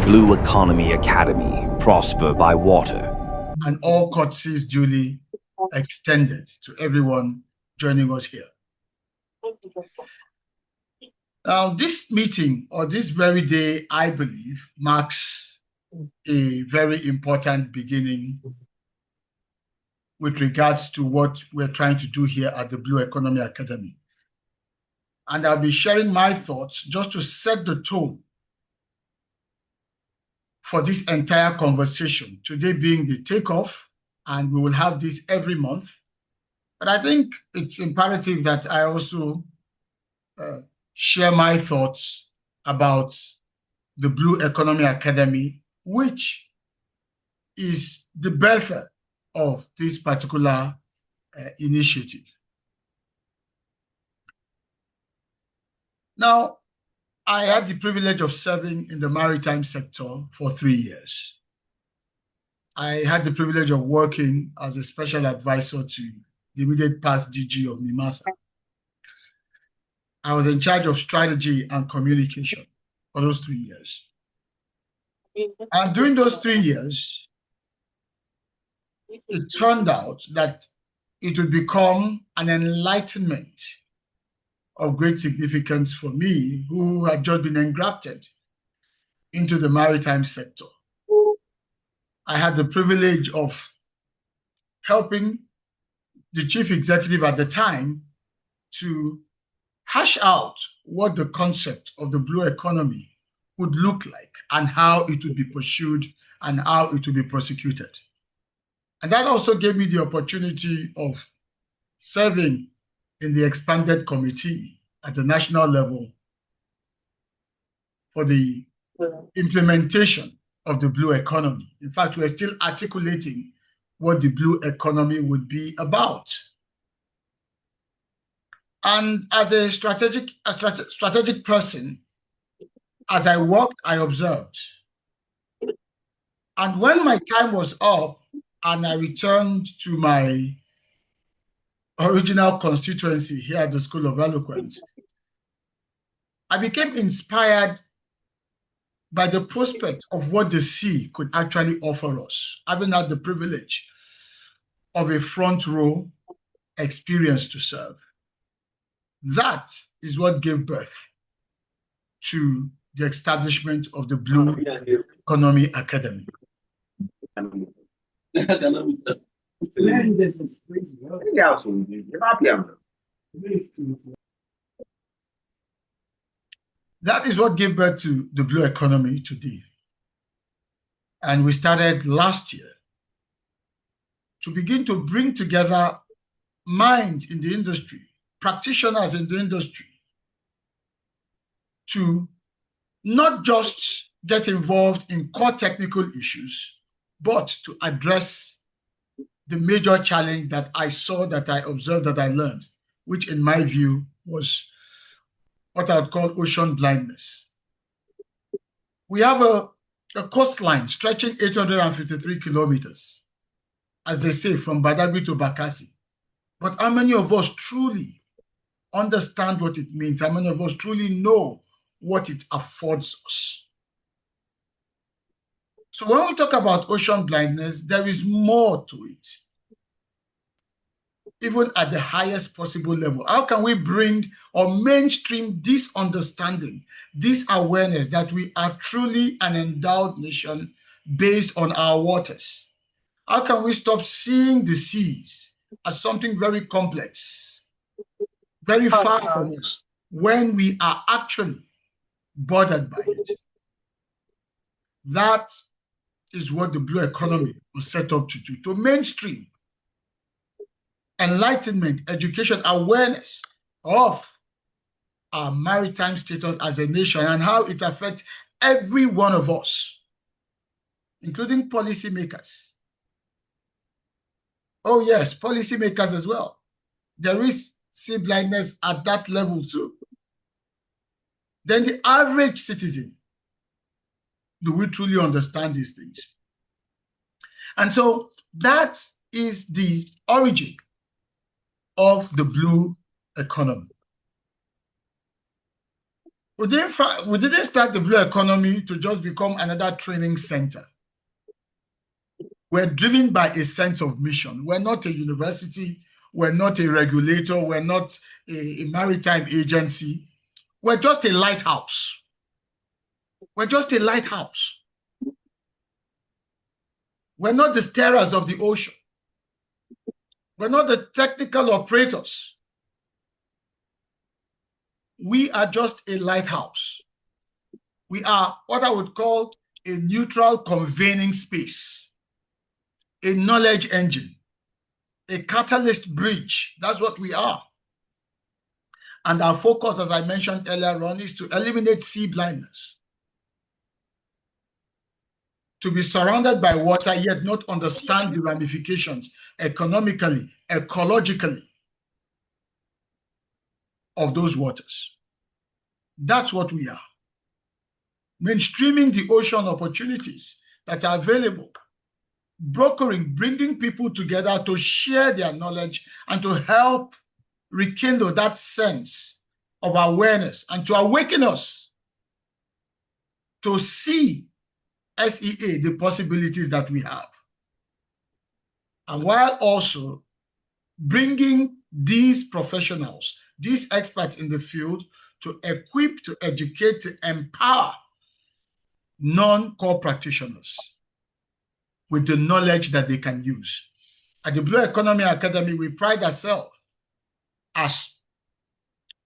Blue Economy Academy, prosper by water. And all courtesies duly extended to everyone joining us here. Now, this meeting, or this very day, I believe, marks a very important beginning with regards to what we're trying to do here at the Blue Economy Academy. And I'll be sharing my thoughts just to set the tone for this entire conversation, today being the takeoff, and we will have this every month. But I think it's imperative that I also share my thoughts about the Blue Economy Academy, which is the birther of this particular initiative. Now, I had the privilege of serving in the maritime sector for 3 years. I had the privilege of working as a special advisor to the immediate past DG of NIMASA. I was in charge of strategy and communication for those 3 years. And during those 3 years, it turned out that it would become an enlightenment of great significance for me, who had just been engrafted into the maritime sector. I had the privilege of helping the chief executive at the time to hash out what the concept of the blue economy would look like and how it would be pursued and how it would be prosecuted. And that also gave me the opportunity of serving in the expanded committee at the national level for the implementation of the blue economy. In fact, we're still articulating what the blue economy would be about. And as a strategic person, as I worked, I observed. And when my time was up and I returned to my original constituency here at the School of Eloquence, I became inspired by the prospect of what the sea could actually offer us, having had the privilege of a front row experience to serve. That is what gave birth to the establishment of the Blue Economy Academy. That is what gave birth to the Blue Economy today. And we started last year to begin to bring together minds in the industry, practitioners in the industry, to not just get involved in core technical issues, but to address the major challenge that I saw, that I observed, that I learned, which in my view was what I would call ocean blindness. We have a coastline stretching 853 kilometers, as they say, from Badagry to Bakassi. But how many of us truly understand what it means? How many of us truly know what it affords us? So when we talk about ocean blindness, there is more to it, even at the highest possible level. How can we bring or mainstream this understanding, this awareness that we are truly an endowed nation based on our waters? How can we stop seeing the seas as something very complex, very far from us, when we are actually bothered by it? That is what the Blue Economy was set up to do, to mainstream enlightenment, education, awareness of our maritime status as a nation and how it affects every one of us, including policymakers. Oh yes, policymakers as well. There is sea blindness at that level too. Then the average citizen, do we truly understand these things? And so that is the origin of the blue economy. We didn't start the blue economy to just become another training center. We're driven by a sense of mission. We're not a university. We're not a regulator. We're not a maritime agency. We're just a lighthouse. We're just a lighthouse. We're not the steerers of the ocean. We're not the technical operators. We are just a lighthouse. We are what I would call a neutral convening space, a knowledge engine, a catalyst bridge. That's what we are. And our focus, as I mentioned earlier on, is to eliminate sea blindness. To be surrounded by water, yet not understand the ramifications economically, ecologically of those waters. That's what we are. Mainstreaming the ocean opportunities that are available, brokering, bringing people together to share their knowledge and to help rekindle that sense of awareness and to awaken us to see SEA, the possibilities that we have. And while also bringing these professionals, these experts in the field to equip, to educate, to empower non-core practitioners with the knowledge that they can use. At the Blue Economy Academy, we pride ourselves as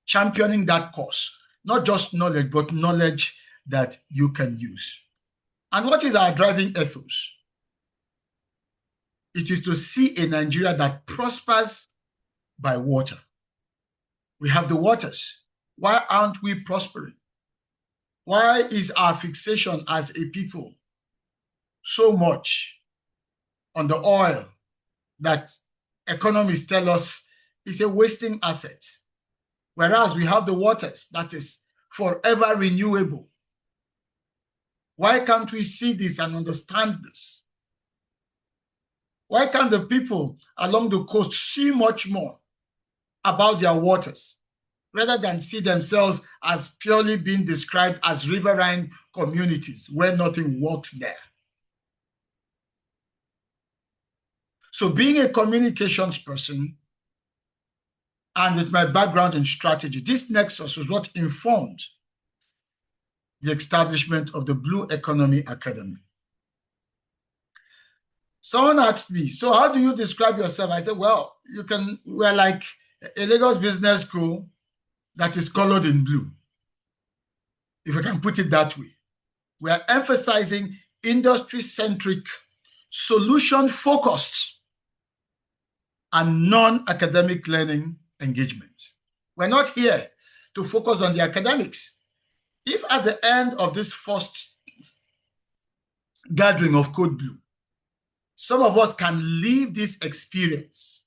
championing that cause, not just knowledge, but knowledge that you can use. And what is our driving ethos? It is to see a Nigeria that prospers by water. We have the waters. Why aren't we prospering? Why is our fixation as a people so much on the oil that economists tell us is a wasting asset? Whereas we have the waters that is forever renewable. Why can't we see this and understand this? Why can't the people along the coast see much more about their waters rather than see themselves as purely being described as riverine communities where nothing works there? So being a communications person and with my background in strategy, this nexus was what informed the establishment of the Blue Economy Academy. Someone asked me, so how do you describe yourself? I said, well, we're like a Lagos business school that is colored in blue, if I can put it that way. We are emphasizing industry-centric, solution-focused, and non-academic learning engagement. We're not here to focus on the academics. If at the end of this first gathering of Code Blue, some of us can leave this experience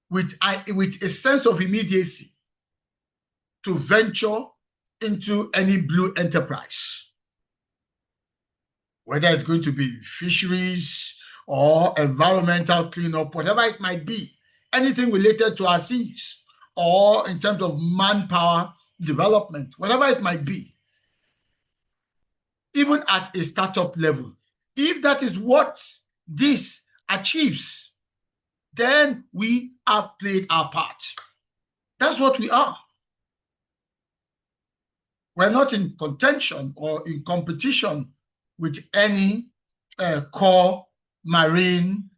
with a sense of immediacy to venture into any blue enterprise, whether it's going to be fisheries or environmental cleanup, whatever it might be, anything related to our seas, or in terms of manpower development, whatever it might be, even at a startup level. If that is what this achieves, then we have played our part. That's what we are. We're not in contention or in competition with any core marine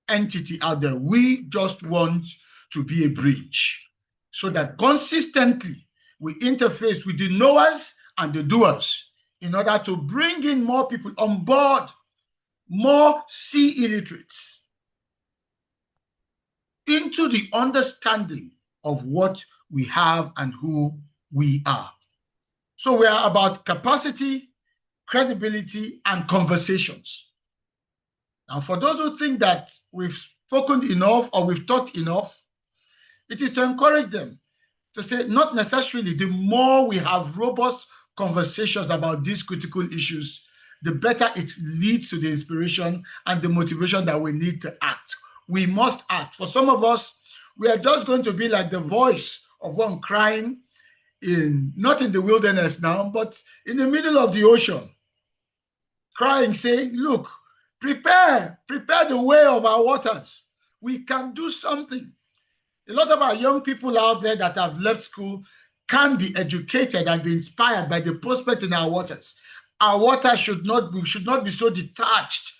entity out there. We just want to be a bridge so that consistently we interface with the knowers and the doers in order to bring in more people on board, more sea illiterates, into the understanding of what we have and who we are. So we are about capacity, credibility, and conversations. Now, for those who think that we've spoken enough or we've taught enough, it is to encourage them to say, not necessarily the more we have robust conversations about these critical issues, the better it leads to the inspiration and the motivation that we need to act. We must act. For some of us, we are just going to be like the voice of one crying not in the wilderness now, but in the middle of the ocean, crying, saying, look, prepare the way of our waters. We can do something. A lot of our young people out there that have left school can be educated and be inspired by the prospect in our waters. Our water should not be so detached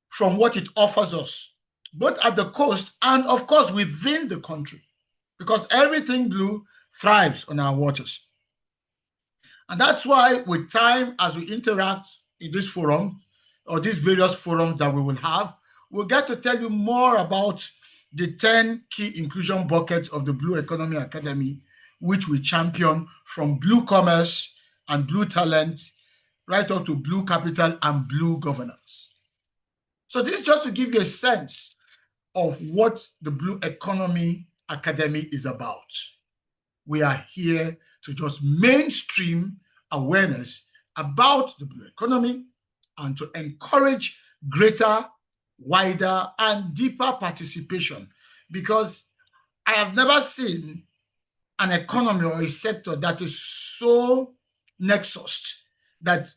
from what it offers us, both at the coast and, of course, within the country, because everything blue thrives on our waters. And that's why, with time, as we interact in this forum, or these various forums that we will have, we'll get to tell you more about the 10 key inclusion buckets of the Blue Economy Academy, which we champion, from blue commerce and blue talent right up to blue capital and blue governance. So this is just to give you a sense of what the Blue Economy Academy is about. We are here to just mainstream awareness about the blue economy and to encourage greater, wider, and deeper participation, because I have never seen an economy or a sector that is so nexused that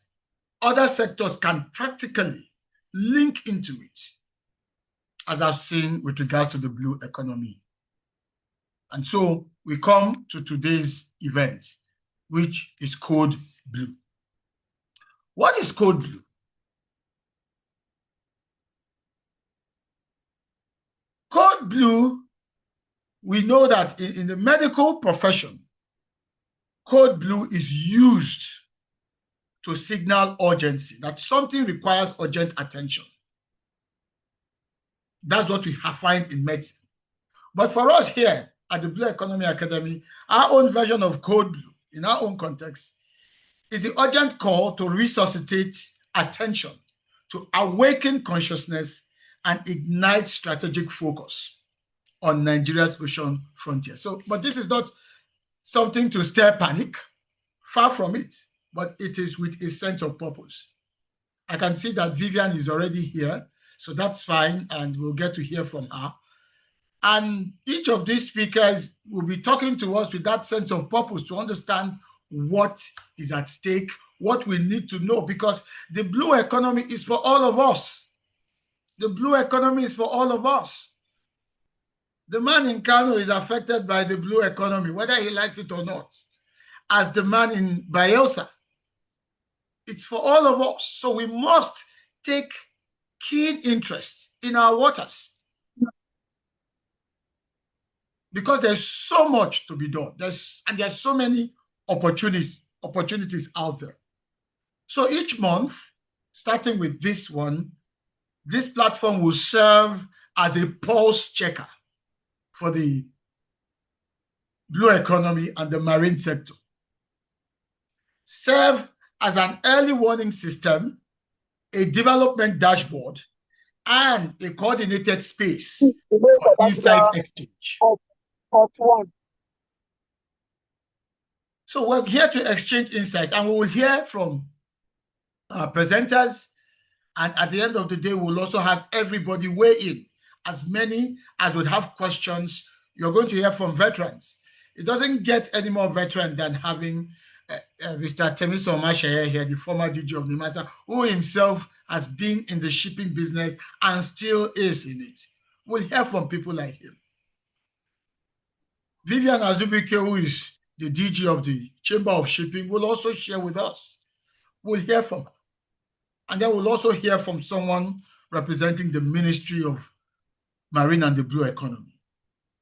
other sectors can practically link into it, as I've seen with regards to the blue economy. And so we come to today's event, which is Code Blue. What is Code Blue? Code Blue, we know that in the medical profession, Code Blue is used to signal urgency, that something requires urgent attention. That's what we find in medicine. But for us here at the Blue Economy Academy, our own version of Code Blue, in our own context, is the urgent call to resuscitate attention, to awaken consciousness, and ignite strategic focus on Nigeria's ocean frontier. So, but this is not something to stir panic, far from it, but it is with a sense of purpose. I can see that Vivian is already here, so that's fine, and we'll get to hear from her. And each of these speakers will be talking to us with that sense of purpose, to understand what is at stake, what we need to know, because the blue economy is for all of us. The blue economy is for all of us. The man in Kano is affected by the blue economy, whether he likes it or not, as the man in Bayelsa. It's for all of us. So we must take keen interest in our waters, because there's so much to be done. There's so many opportunities out there. So each month, starting with this one, this platform will serve as a pulse checker for the blue economy and the marine sector. Serve as an early warning system, a development dashboard, and a coordinated space for insight exchange. So we're here to exchange insight, and we will hear from our presenters, and at the end of the day, we'll also have everybody weigh in, as many as would have questions. You're going to hear from veterans. It doesn't get any more veteran than having Mr. Temiso Omasheye here, the former DG of NIMASA, who himself has been in the shipping business and still is in it. We'll hear from people like him. Vivian Azubike, who is the DG of the Chamber of Shipping, will also share with us. We'll hear from her. And then we'll also hear from someone representing the Ministry of Marine and the Blue Economy.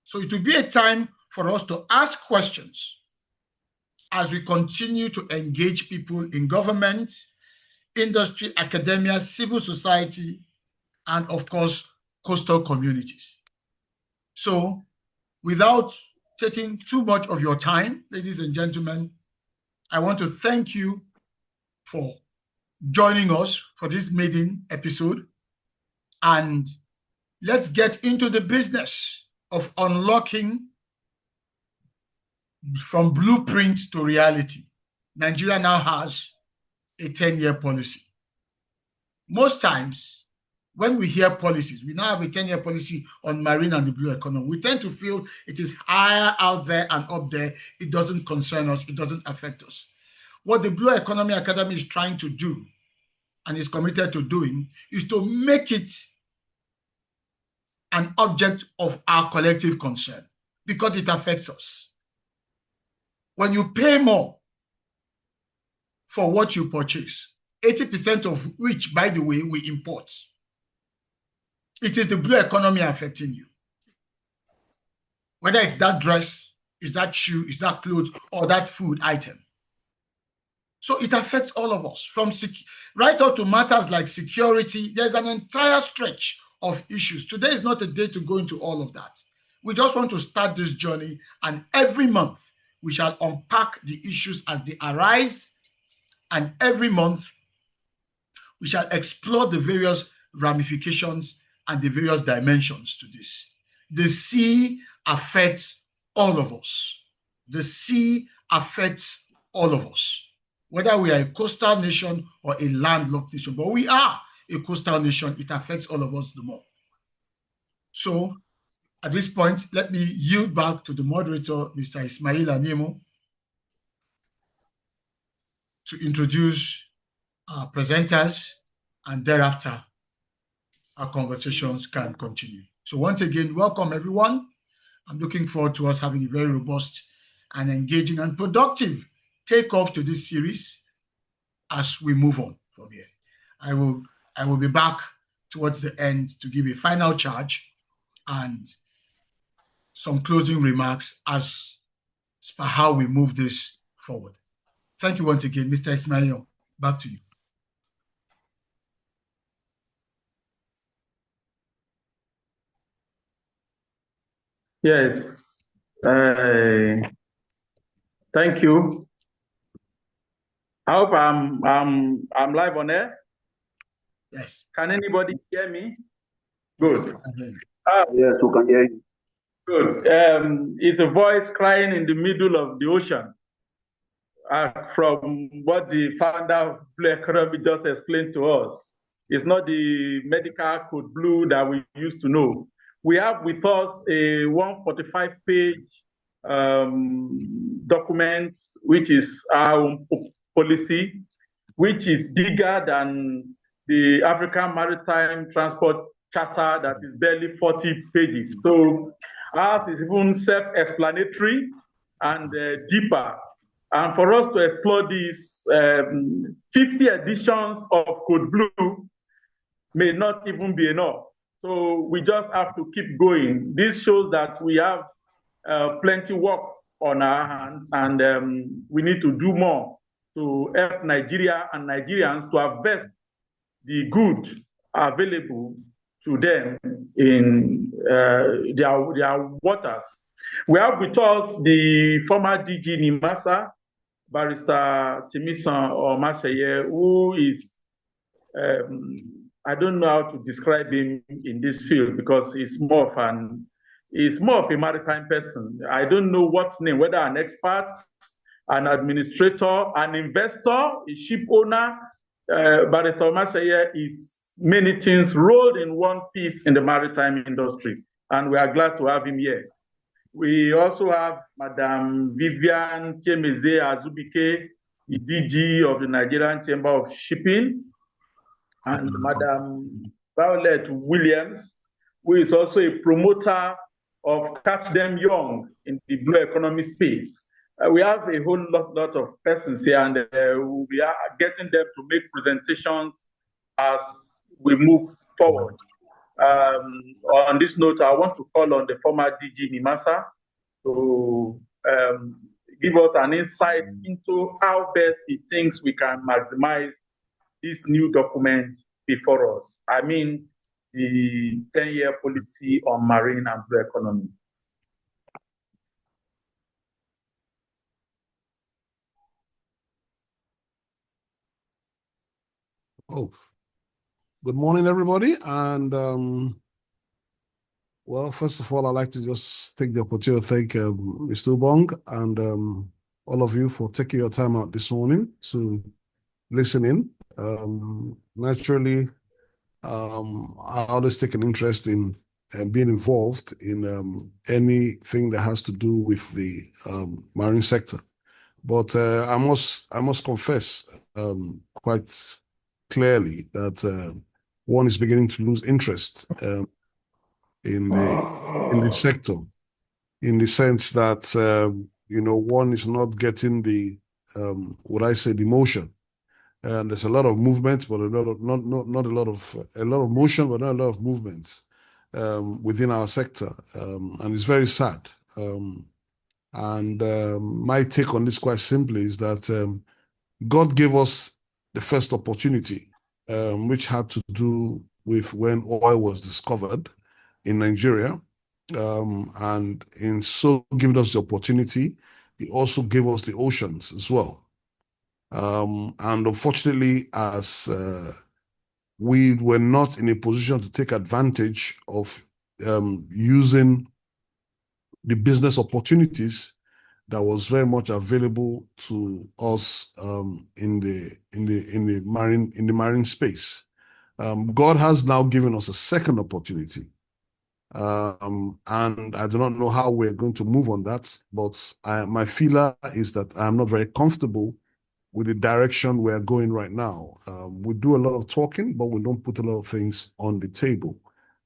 So it will be a time for us to ask questions as we continue to engage people in government, industry, academia, civil society, and of course, coastal communities. So without taking too much of your time, ladies and gentlemen, I want to thank you for joining us for this maiden episode. And let's get into the business of unlocking from blueprint to reality. Nigeria now has a 10-year policy. Most times, when we hear policies, we now have a 10-year policy on marine and the blue economy. We tend to feel it is higher out there and up there. It doesn't concern us. It doesn't affect us. What the Blue Economy Academy is trying to do and is committed to doing is to make it an object of our collective concern because it affects us. When you pay more for what you purchase, 80% of which, by the way, we import, it is the blue economy affecting you. Whether it's that dress, is that shoe, is that clothes, or that food item. So it affects all of us, from right up to matters like security. There's an entire stretch of issues. Today is not a day to go into all of that. We just want to start this journey, and every month we shall unpack the issues as they arise, and every month we shall explore the various ramifications and the various dimensions to this. The sea affects all of us. The sea affects all of us, whether we are a coastal nation or a landlocked nation. But we are a coastal nation. It affects all of us the more. So at this point, let me yield back to the moderator, Mr. Ismail Animo, to introduce our presenters, and thereafter our conversations can continue. So once again, welcome everyone. I'm looking forward to us having a very robust and engaging and productive takeoff to this series as we move on from here. I will be back towards the end to give a final charge and some closing remarks as per how we move this forward. Thank you once again, Mr. Ismail. Back to you. Yes. Thank you. I hope I'm live on air. Yes. Can anybody hear me? Good. Yes, we can hear you. Good. It's a voice crying in the middle of the ocean. From what the founder of Blue Economy just explained to us. It's not the medical code blue that we used to know. We have with us a 145-page document, which is our policy, which is bigger than the African Maritime Transport Charter that is barely 40 pages. So ours is even self-explanatory and deeper. And for us to explore these 50 editions of Code Blue may not even be enough. So we just have to keep going. This shows that we have plenty work on our hands, and we need to do more to help Nigeria and Nigerians to harvest the good available to them in their waters. We have with us the former DG NIMASA, Barrister Timisan Omaseye, who is, I don't know how to describe him in this field because he's more of a maritime person. I don't know what name, whether an expert, an administrator, an investor, a ship owner. Barrister Omaseye is many things rolled in one piece in the maritime industry, and we are glad to have him here. We also have Madam Vivian Chemeze Azubike, the DG of the Nigerian Chamber of Shipping, and Madam Violet Williams, who is also a promoter of Catch Them Young in the blue economy space. We have a whole lot of persons here, and we are getting them to make presentations as we move forward. On this note, I want to call on the former DG NIMASA to give us an insight into how best he thinks we can maximize this new document before us. I mean, the 10-year policy on marine and blue economy. Oh, good morning, everybody. And well, first of all, I'd like to just take the opportunity to thank Mr. Ubong and all of you for taking your time out this morning to listen in. Naturally, I always take an interest in being involved in anything that has to do with the marine sector. But I must confess quite clearly that one is beginning to lose interest in the sector, in the sense that one is not getting the what I say, the motion. And there's a lot of movement, but a lot of not a lot of motion, but not a lot of movements within our sector, and it's very sad. And my take on this, quite simply, is that God gave us the first opportunity, which had to do with when oil was discovered in Nigeria. And in so giving us the opportunity, He also gave us the oceans as well. And unfortunately, as we were not in a position to take advantage of using the business opportunities that was very much available to us in the marine space. God has now given us a second opportunity. And I do not know how we're going to move on that, but my feeler is that I'm not very comfortable with the direction we're going right now. We do a lot of talking, but we don't put a lot of things on the table.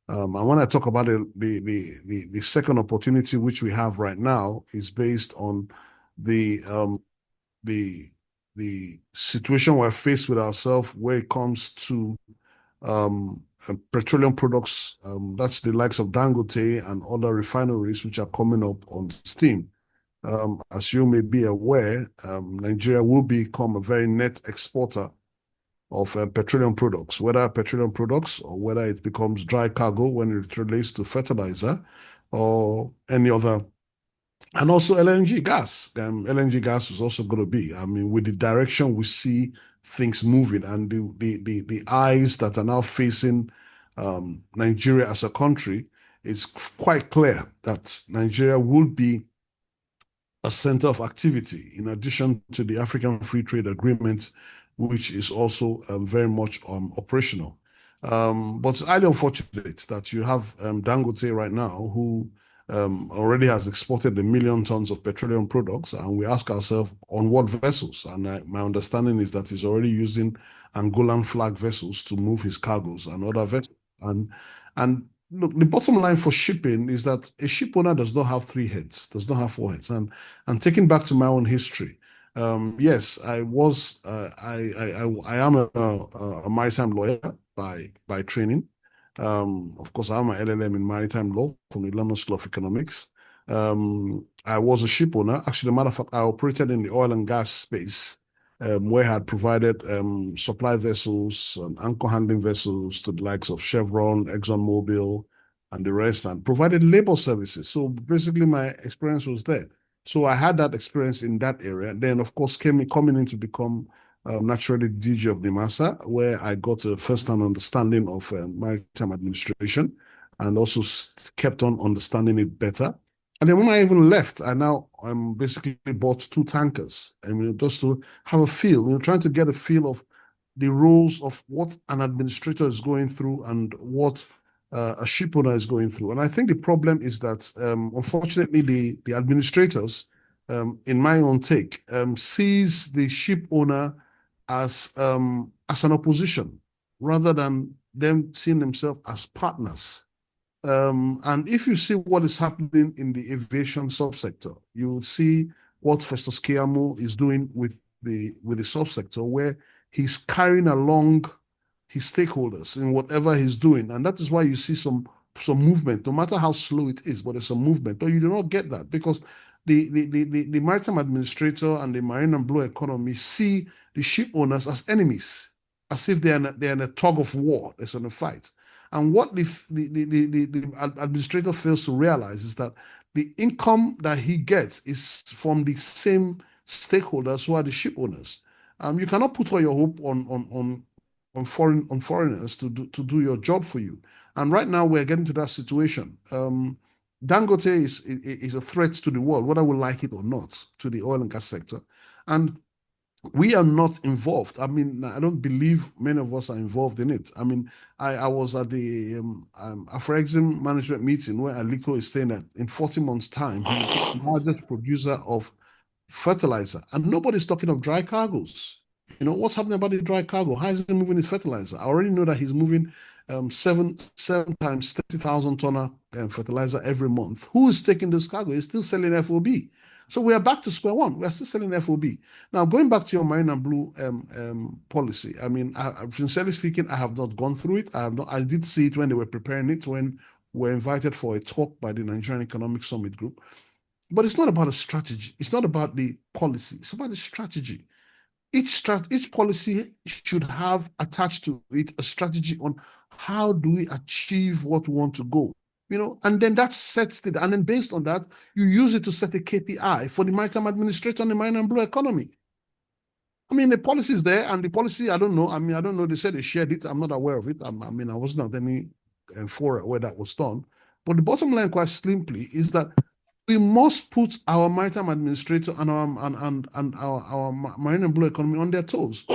And when I talk about the second opportunity which we have right now, is based on the the situation we're faced with ourselves where it comes to petroleum products. That's the likes of Dangote and other refineries which are coming up on steam. As you may be aware, Nigeria will become a very net exporter of petroleum products, whether petroleum products or whether it becomes dry cargo when it relates to fertilizer or any other. And also LNG gas. LNG gas is also going to be, I mean, with the direction we see things moving and the eyes that are now facing Nigeria as a country, it's quite clear that Nigeria will be a center of activity, in addition to the African Free Trade Agreement, which is also very much operational. But it's highly unfortunate that you have Dangote right now, who already has exported 1 million tons of petroleum products, and we ask ourselves on what vessels. And my understanding is that he's already using Angolan flag vessels to move his cargoes and other vessels. And look, the bottom line for shipping is that a ship owner does not have 3 heads, does not have 4 heads. And taking back to my own history, yes, I am a maritime lawyer by training. Of course, I'm an LLM in maritime law from the London School of Economics. I was a ship owner. Actually, as a matter of fact, I operated in the oil and gas space, where I had provided supply vessels and anchor handling vessels to the likes of Chevron, ExxonMobil, and the rest, and provided labor services. So basically, my experience was there. So I had that experience in that area. Then, of course, coming in to become naturally DG of NIMASA, where I got a first-hand understanding of maritime administration and also kept on understanding it better. And then when I even left, I'm basically bought 2 tankers. I mean, just to have a feel, trying to get a feel of the roles of what an administrator is going through and what a ship owner is going through. And I think the problem is that, unfortunately, the administrators, in my own take, sees the ship owner as an opposition rather than them seeing themselves as partners. And if you see what is happening in the aviation subsector, you will see what Festus Keyamo is doing with the subsector, where he's carrying along his stakeholders in whatever he's doing. And that is why you see some movement, no matter how slow it is, but there's some movement. But you do not get that because the maritime administrator and the marine and blue economy see the ship owners as enemies, as if they're in a tug of war, there's in a fight. And what the administrator fails to realize is that the income that he gets is from the same stakeholders who are the ship owners. You cannot put all your hope on foreigners to do your job for you. And right now we're getting to that situation. Dangote is a threat to the world, whether we like it or not, to the oil and gas sector. And we are not involved. I mean, I don't believe many of us are involved in it. I mean, I was at the Afrexim management meeting where Aliko is saying that in 40 months' time, he's the largest producer of fertilizer, and nobody's talking of dry cargoes. You know, what's happening about the dry cargo? How is he moving his fertilizer? I already know that he's moving seven times 30,000 tonner fertilizer every month. Who is taking this cargo? He's still selling FOB. So we are back to square one. We are still selling FOB. Now, going back to your marine and blue policy, I mean, sincerely speaking, I have not gone through it. I have not. I did see it when they were preparing it, when we were invited for a talk by the Nigerian Economic Summit Group. But it's not about a strategy. It's not about the policy. It's about the strategy. Each policy should have attached to it a strategy on how do we achieve what we want to go. You know, and then that sets it. And then based on that, you use it to set a KPI for the maritime administrator and the marine and blue economy. I mean, the policy is there, and the policy, I don't know. I mean, I don't know. They said they shared it. I'm not aware of it. I mean, I wasn't at any forum where that was done. But the bottom line, quite simply, is that we must put our maritime administrator and our marine and blue economy on their toes.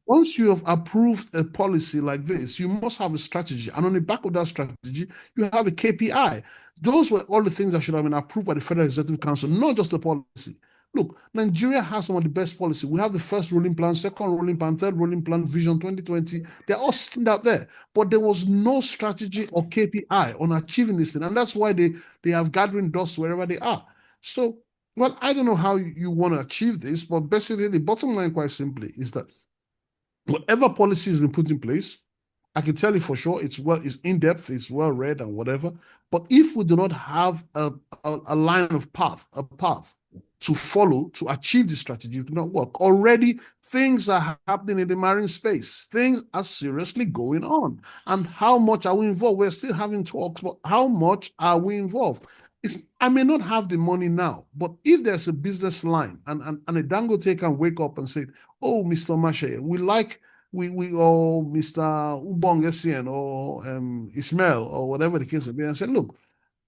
Once you have approved a policy like this, you must have a strategy. And on the back of that strategy, you have a KPI. Those were all the things that should have been approved by the Federal Executive Council, not just the policy. Look, Nigeria has some of the best policy. We have the first rolling plan, second rolling plan, third rolling plan, Vision 2020. They're all sitting out there. But there was no strategy or KPI on achieving this thing. And that's why they have gathering dust wherever they are. So, well, I don't know how you want to achieve this, but basically the bottom line, quite simply, is that whatever policy has been put in place, I can tell you for sure it's in-depth, it's well read and whatever. But if we do not have a line of path, a path to follow to achieve the strategy, it do not work. Already things are happening in the marine space. Things are seriously going on. And how much are we involved? We're still having talks, but how much are we involved? I may not have the money now, but if there's a business line and a Dangote can wake up and say, oh, Mr. Mashe, we or Mr. Ubong Essien or Ismail or whatever the case may be, and say, look,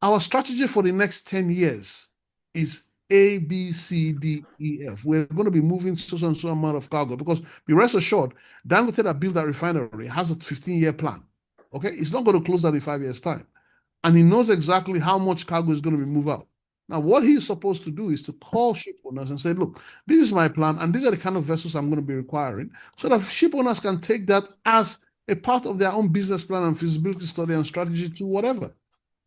our strategy for the next 10 years is A, B, C, D, E, F. We're going to be moving so and so amount of cargo because be rest assured, Dangote that built that refinery has a 15-year plan. Okay, it's not going to close that in 5 years' time. And he knows exactly how much cargo is going to be moved out. Now, what he's supposed to do is to call ship owners and say, look, this is my plan, and these are the kind of vessels I'm going to be requiring, so that ship owners can take that as a part of their own business plan and feasibility study and strategy to whatever.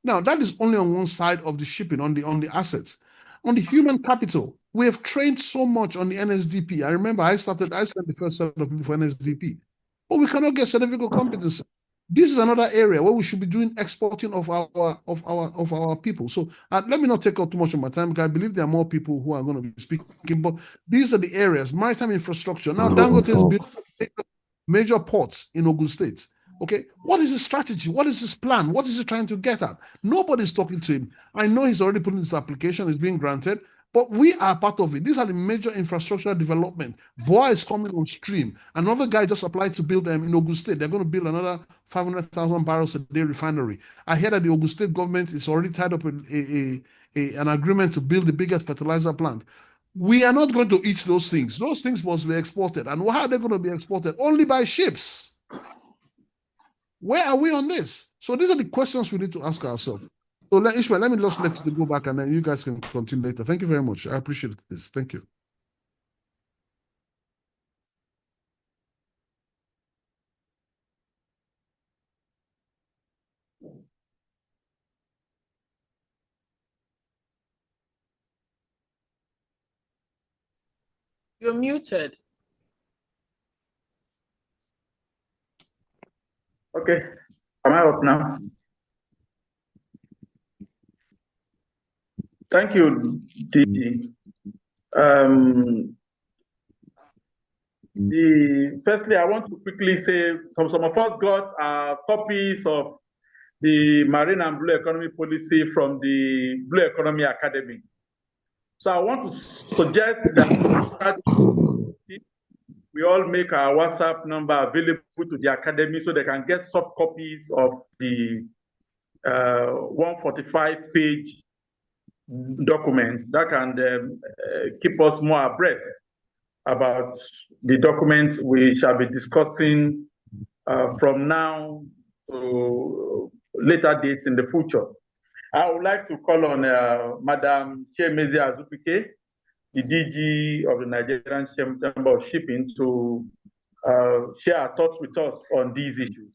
Now, that is only on one side of the shipping, on the assets. On the human capital, we have trained so much on the NSDP. I remember I sent the first set of people for NSDP, but we cannot get certificate of competence. This is another area where we should be doing exporting of our people. So let me not take up too much of my time because I believe there are more people who are going to be speaking. But these are the areas: maritime infrastructure. Now, Dangote is building major ports in Ogun State. Okay, what is his strategy? What is his plan? What is he trying to get at? Nobody's talking to him. I know he's already put in his application; it's being granted. But we are part of it. These are the major infrastructure development. BOA is coming on stream. Another guy just applied to build in Ogun State. They're going to build another 500,000 barrels a day refinery. I hear that the Ogun State government is already tied up with an agreement to build the biggest fertilizer plant. We are not going to eat those things. Those things must be exported. And how are they going to be exported? Only by ships. Where are we on this? So these are the questions we need to ask ourselves. So Ishmael, let me just let you go back and then you guys can continue later. Thank you very much. I appreciate this. Thank you. You're muted. Okay. Am I up now? Thank you, Didi. Firstly, I want to quickly say some of us got copies of the Marine and Blue Economy Policy from the Blue Economy Academy. So I want to suggest that we all make our WhatsApp number available to the Academy so they can get soft copies of the 145-page document that can keep us more abreast about the document we shall be discussing from now to later dates in the future. I would like to call on Madam Chiemezi Azupike, the DG of the Nigerian Chamber of Shipping, to share her thoughts with us on these issues.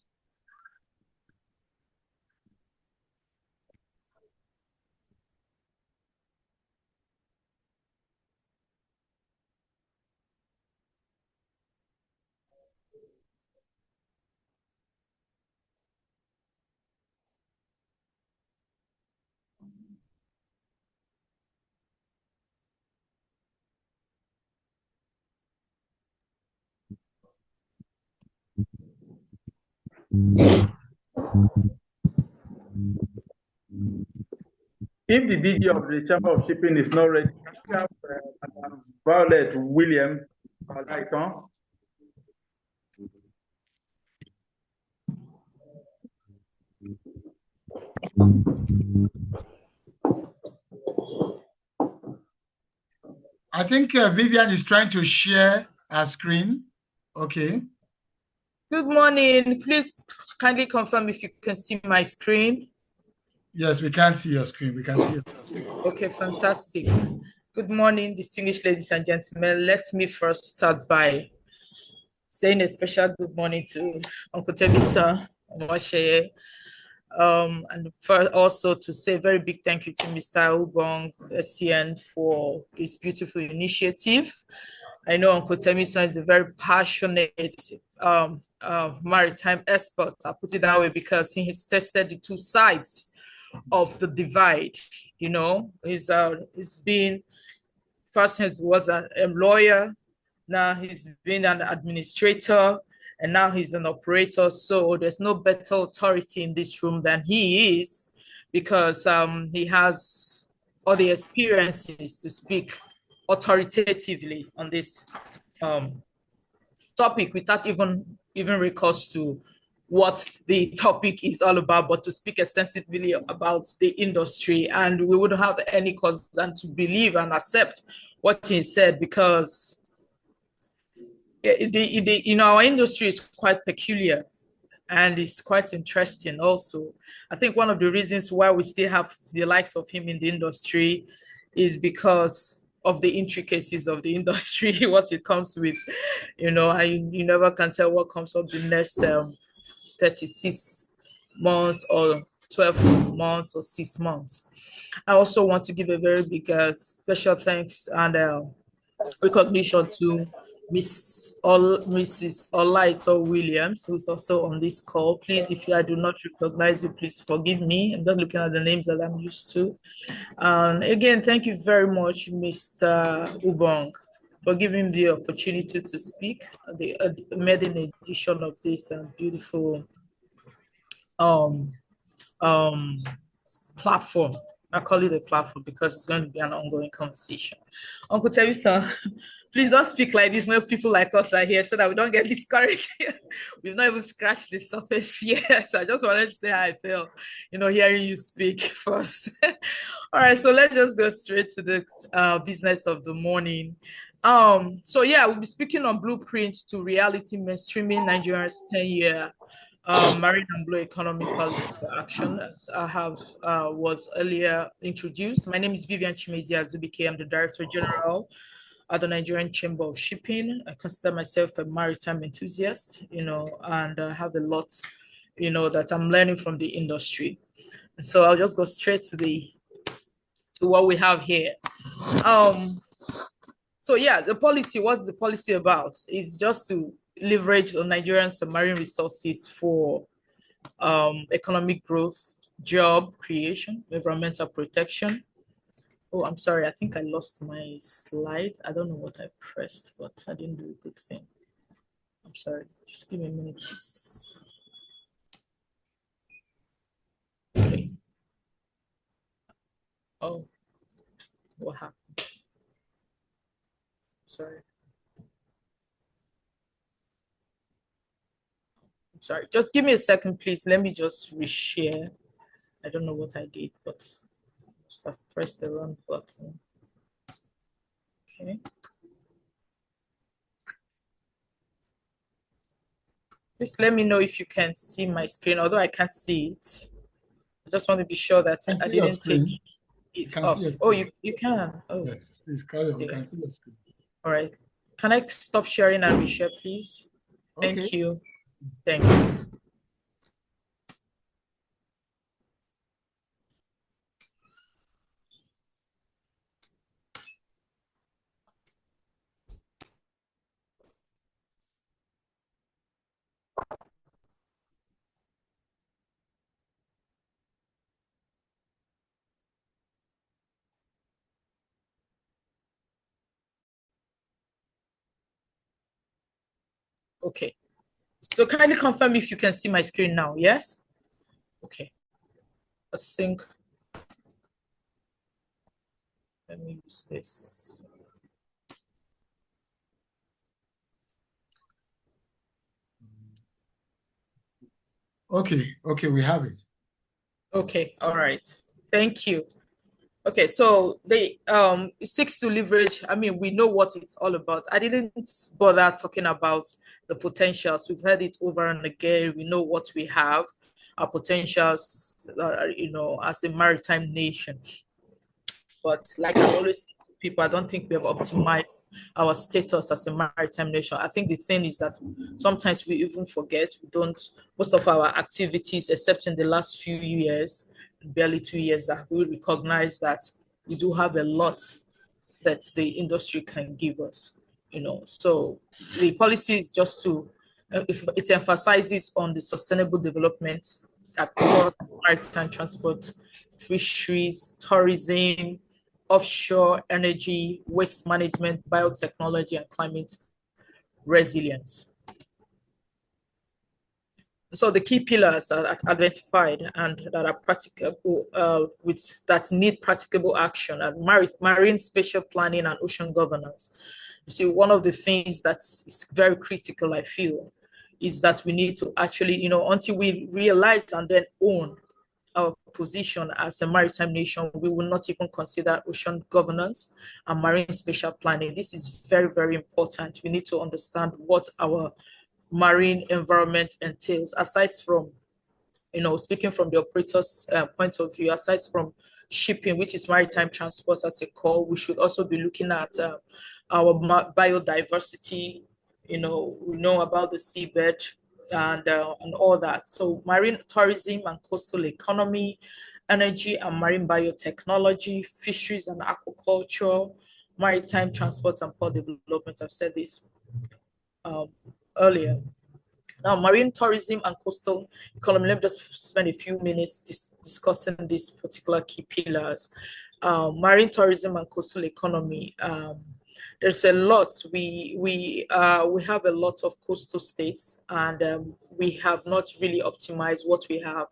If the DG of the Chamber of Shipping is not ready, can we have Madam Violet Williams? I think Vivian is trying to share her screen. Okay. Good morning. Please kindly confirm if you can see my screen. Yes, we can see your screen. We can see it. Okay, fantastic. Good morning, distinguished ladies and gentlemen. Let me first start by saying a special good morning to Uncle Tebisa Omasheye, and also to say a very big thank you to Mr. Ubong SCN for this beautiful initiative. I know Uncle Temisa is a very passionate maritime expert. I put it that way because he has tested the two sides of the divide. You know, he's been first he was a lawyer, now he's been an administrator, and now he's an operator. So there's no better authority in this room than he is, because he has all the experiences to speak authoritatively on this topic without even recourse to what the topic is all about, but to speak extensively about the industry. And we wouldn't have any cause than to believe and accept what he said, because our industry is quite peculiar and it's quite interesting also. I think one of the reasons why we still have the likes of him in the industry is because of the intricacies of the industry, what it comes with, you never can tell what comes up the next 36 months or 12 months or 6 months. I also want to give a very big special thanks and recognition to Mrs. Olaito Williams, who's also on this call. Please, if I do not recognize you, please forgive me. I'm just looking at the names that I'm used to. Again, thank you very much, Mr. Ubong, for giving the opportunity to speak at the maiden edition of this beautiful platform. I call it a platform because it's going to be an ongoing conversation. Uncle Teresa, please don't speak like this when people like us are here, so that we don't get discouraged. We've not even scratched the surface yet. So I just wanted to say how I felt, hearing you speak first. All right, so let's just go straight to the business of the morning. So yeah, we'll be speaking on blueprint to reality mainstreaming Nigeria's 10-year marine and blue economy policy for action, as I have was earlier introduced. My name is Vivian Chiemezi Azupike. I'm the Director General at the Nigerian Chamber of Shipping. I consider myself a maritime enthusiast, and I have a lot, that I'm learning from the industry. So I'll just go straight to what we have here. So yeah, the policy, what's the policy about? It's just to leverage on Nigerian submarine resources for economic growth, job creation, environmental protection. Oh, I'm sorry, I think I lost my slide. I don't know what I pressed, but I didn't do a good thing. I'm sorry, just give me a minute, please. Okay. Oh, what happened? Sorry. I'm sorry, just give me a second, please. Let me just reshare. I don't know what I did, but I must have pressed the wrong button. Okay. Please let me know if you can see my screen, although I can't see it. I just want to be sure that I didn't take it off. Oh, you can. Oh, yes, please carry on. We can see your screen. All right. Can I stop sharing and reshare, please? Okay. Thank you. Thank you. Okay. So kindly confirm if you can see my screen now, yes? Okay. I think, let me use this. Okay, we have it. Okay, all right. Thank you. Okay, so it seeks to leverage. I mean, we know what it's all about. I didn't bother talking about the potentials. We've heard it over and again. We know what we have, our potentials, as a maritime nation. But like I always say to people, I don't think we have optimized our status as a maritime nation. I think the thing is that sometimes we even forget. We don't, most of our activities, except in the last few years, barely 2 years, that we recognize that we do have a lot that the industry can give us. So the policy is just to, if it emphasizes on the sustainable development across maritime transport, fisheries, tourism, offshore energy, waste management, biotechnology, and climate resilience. So the key pillars are identified and that are practicable, that need practicable action, and marine spatial planning and ocean governance. You see, one of the things that is very critical, I feel, is that we need to actually, until we realize and then own our position as a maritime nation, we will not even consider ocean governance and marine spatial planning. This is very, very important. We need to understand what our marine environment entails, aside from, speaking from the operator's point of view, aside from shipping, which is maritime transport as a core, we should also be looking at our biodiversity. We know about the seabed and all that. So marine tourism and coastal economy, energy and marine biotechnology, fisheries and aquaculture, maritime transport and port development. I've said this earlier. Now, marine tourism and coastal economy, let me just spend a few minutes discussing these particular key pillars. Marine tourism and coastal economy, there's a lot. We have a lot of coastal states, and we have not really optimized what we have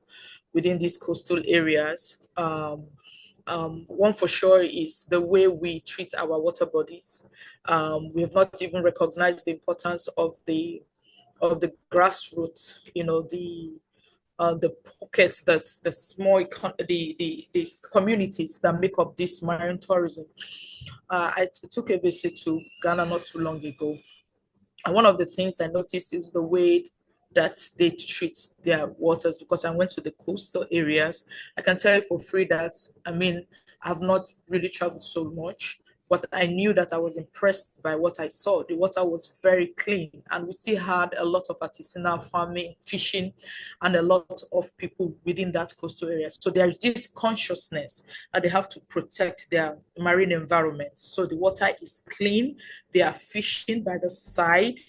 within these coastal areas. One for sure is the way we treat our water bodies. We have not even recognized the importance of the grassroots, the pockets, that's the small the communities that make up this marine tourism. I took a visit to Ghana not too long ago, and one of the things I noticed is the way that they treat their waters, because I went to the coastal areas. I can tell you for free that, I mean, I've not really traveled so much, but I knew that I was impressed by what I saw. The water was very clean, and we still had a lot of artisanal farming, fishing, and a lot of people within that coastal area. So there is this consciousness that they have to protect their marine environment. So the water is clean, they are fishing by the side,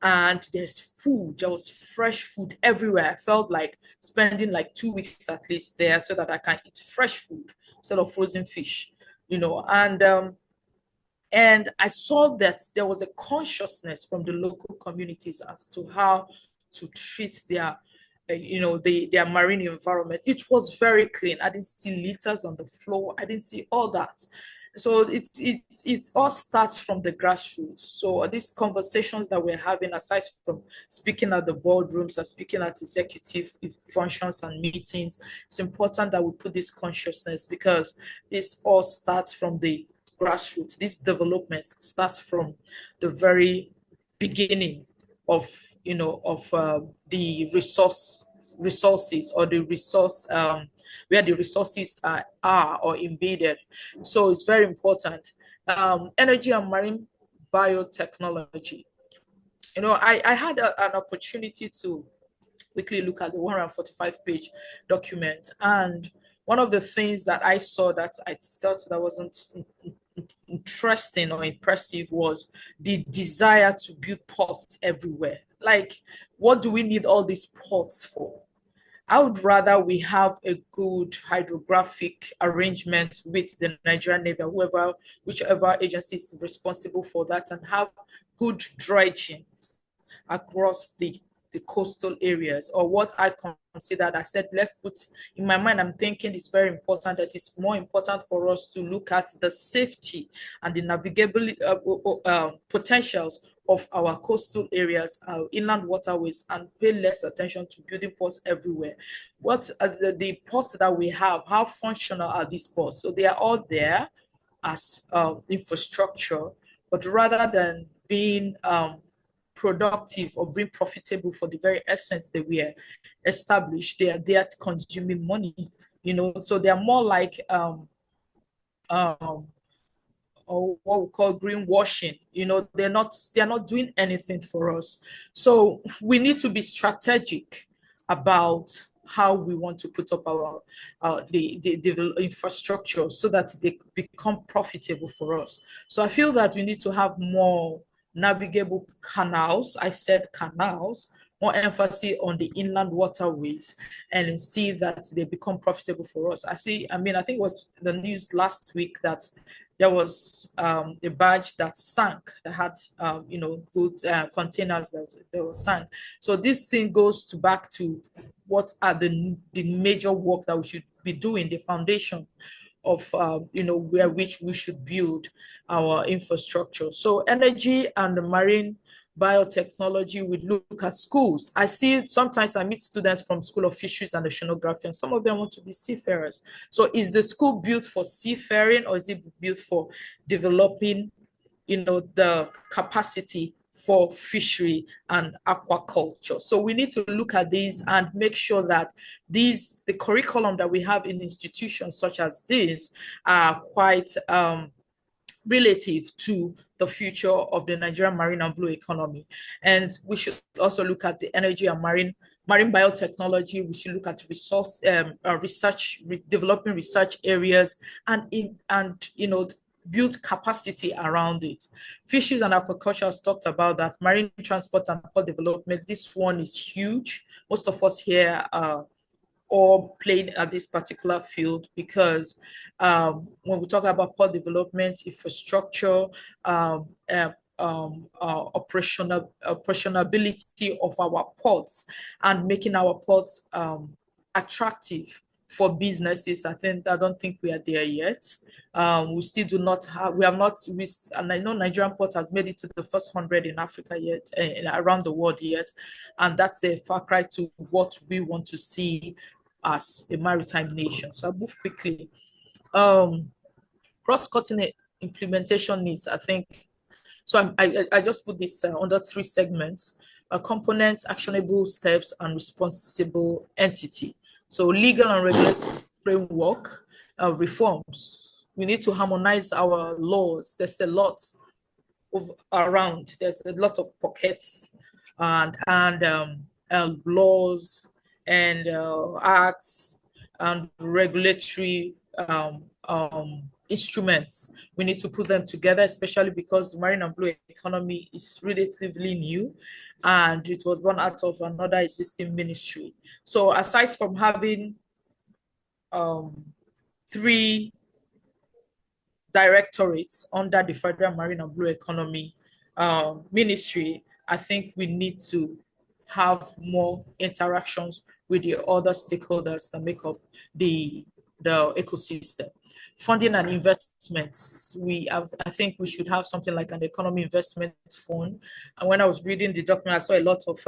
and there's food. There was fresh food everywhere. I felt like spending like 2 weeks at least there so that I can eat fresh food instead of frozen fish, and I saw that there was a consciousness from the local communities as to how to treat their, their marine environment. It was very clean. I didn't see litters on the floor. I didn't see all that. So it all starts from the grassroots. So these conversations that we're having, aside from speaking at the boardrooms and speaking at executive functions and meetings, it's important that we put this consciousness, because this all starts from the grassroots. This development starts from the very beginning of the resources, or the resource where the resources are or embedded. So it's very important. Energy and marine biotechnology. I had an opportunity to quickly look at the 145-page document, and one of the things that I saw that I thought that wasn't interesting or impressive was the desire to build ports everywhere. Like, what do we need all these ports for? I would rather we have a good hydrographic arrangement with the Nigerian Navy, whichever agency is responsible for that, and have good dredging across the coastal areas, or what I considered. I said, let's put in my mind, I'm thinking it's very important that it's more important for us to look at the safety and the navigability potentials of our coastal areas, our inland waterways, and pay less attention to building ports everywhere. What are the ports that we have? How functional are these ports? So they are all there as infrastructure, but rather than being productive or being profitable for the very essence that we are established, they are there consuming money, so they are more like or what we call greenwashing. They're not doing anything for us. So we need to be strategic about how we want to put up our the infrastructure so that they become profitable for us. So I feel that we need to have more navigable canals. I said canals, more emphasis on the inland waterways, and see that they become profitable for us. I think it was the news last week that there was a barge that sank, that had good containers that were sank. So this thing goes back to what are the major work that we should be doing, the foundation of which we should build our infrastructure. So energy and the marine biotechnology, we look at schools. Sometimes I meet students from School of Fisheries and Oceanography, and some of them want to be seafarers. So is the school built for seafaring, or is it built for developing the capacity for fishery and aquaculture? So we need to look at these and make sure that the curriculum that we have in institutions such as this are quite relative to the future of the Nigerian marine and blue economy. And we should also look at the energy and marine biotechnology. We should look at developing research areas, and build capacity around it. Fisheries and aquaculture has talked about that. Marine transport and port development, this one is huge. Most of us here are all playing at this particular field, because when we talk about port development, infrastructure, operationability of our ports, and making our ports attractive for businesses, I don't think we are there yet. We still do not have, we have not reached, and I know Nigerian port has made it to the first 100 in Africa yet, around the world yet, and that's a far cry to what we want to see as a maritime nation. So I'll move quickly. Cross-cutting implementation needs, I think. So I just put this under 3 segments: components, actionable steps, and responsible entity. So legal and regulatory framework reforms. We need to harmonize our laws. There's a lot around. There's a lot of pockets and laws and acts and regulatory instruments. We need to put them together, especially because the marine and blue economy is relatively new, and it was born out of another existing ministry. So aside from having 3 directorates under the Federal Marine and Blue Economy Ministry, I think we need to have more interactions with the other stakeholders that make up the ecosystem. Funding and investments. I think we should have something like an economy investment fund. And when I was reading the document, I saw a lot of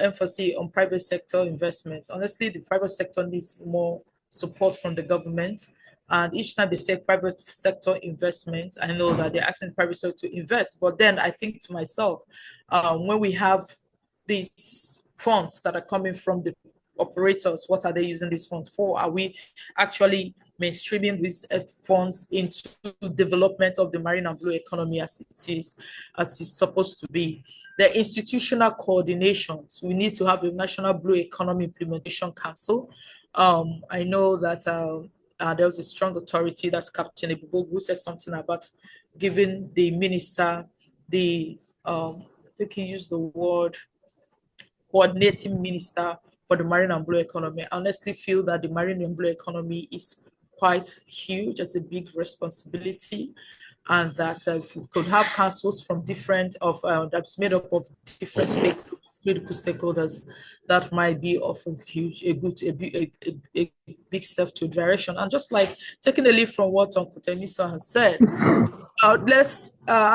emphasis on private sector investments. Honestly, the private sector needs more support from the government And each time they say private sector investments, I know that they're asking the private sector to invest. But then I think to myself, when we have these funds that are coming from the operators, what are they using these funds for? Are we actually mainstreaming these funds into development of the marine and blue economy as it's supposed to be? The institutional coordinations, we need to have a National Blue Economy Implementation Council. I know that there was a strong authority, that's Captain Ibubo, who said something about giving the minister I think he used the word coordinating minister for the marine and blue economy. I honestly feel that the marine and blue economy is quite huge. It's a big responsibility, and that if we could have councils from different that's made up of different stakeholders, critical stakeholders, that might be of a big step to direction. And just like taking a leaf from what Uncle Temiso has said, I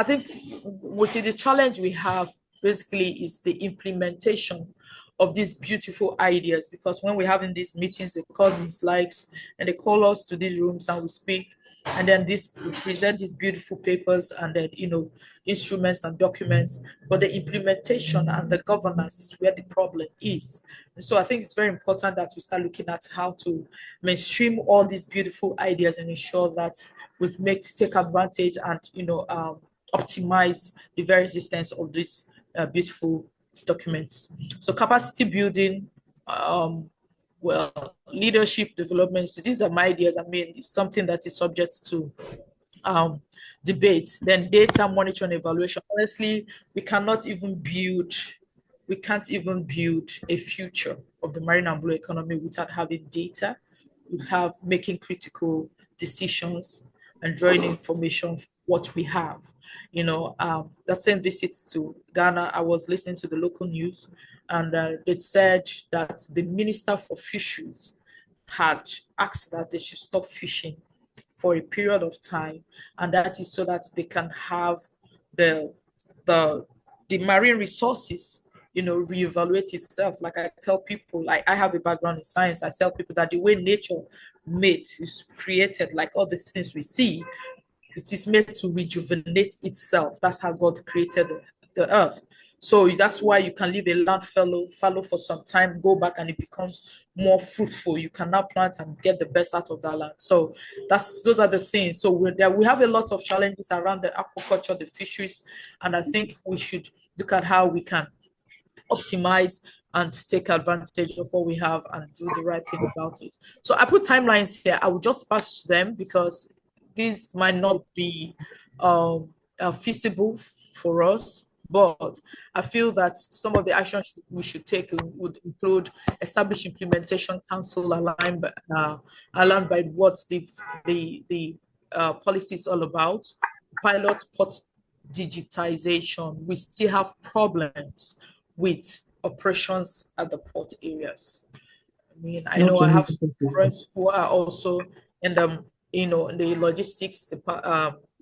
think which is the challenge we have basically is the implementation of these beautiful ideas. Because when we're having these meetings, they call these likes and they call us to these rooms and we speak, and then we present these beautiful papers and then instruments and documents, but the implementation and the governance is where the problem is. And so I think it's very important that we start looking at how to mainstream all these beautiful ideas and ensure that we take advantage and optimize the very existence of these beautiful documents. So capacity building, leadership development. So these are my ideas. I mean, it's something that is subject to debate. Then data monitoring and evaluation. Honestly, we can't even build a future of the marine and blue economy without having data. We have making critical decisions and drawing information from what we have. That same visit to Ghana, I was listening to the local news, and they said that the Minister for Fisheries had asked that they should stop fishing for a period of time, and that is so that they can have the marine resources reevaluate itself. Like I tell people, like I have a background in science, I tell people that the way nature is created, like all these things we see, it is made to rejuvenate itself. That's how God created the earth. So that's why you can leave a land fallow for some time, go back, and it becomes more fruitful. You can now plant and get the best out of that land. So those are the things. So we have a lot of challenges around the aquaculture, the fisheries, and I think we should look at how we can optimize and take advantage of what we have and do the right thing about it. So I put timelines here. I will just pass them because these might not be feasible for us, but I feel that some of the actions we should take would include establish implementation council aligned by what the policy is all about. Pilot port digitization. We still have problems with operations at the port areas. I mean, I know I have friends who are also in the in the logistics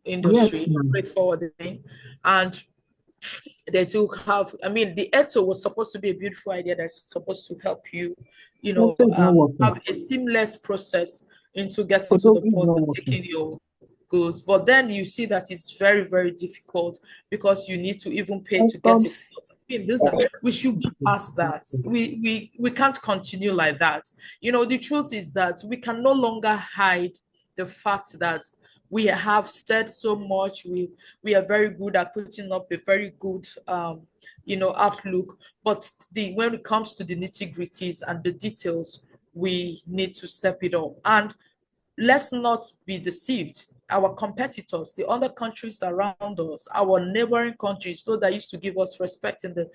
industry, freight forwarding, and they do have. I mean, the ETO was supposed to be a beautiful idea that's supposed to help you, have a seamless process into getting to the port and taking your goods. But then you see that it's very, very difficult because you need to even pay to get a slot. I mean, we should be past that. We can't continue like that. The truth is that we can no longer hide the fact that we have said so much. We are very good at putting up a very good outlook, but when it comes to the nitty-gritties and the details, we need to step it up. And let's not be deceived. Our competitors, the other countries around us, our neighboring countries, those that used to give us respect in the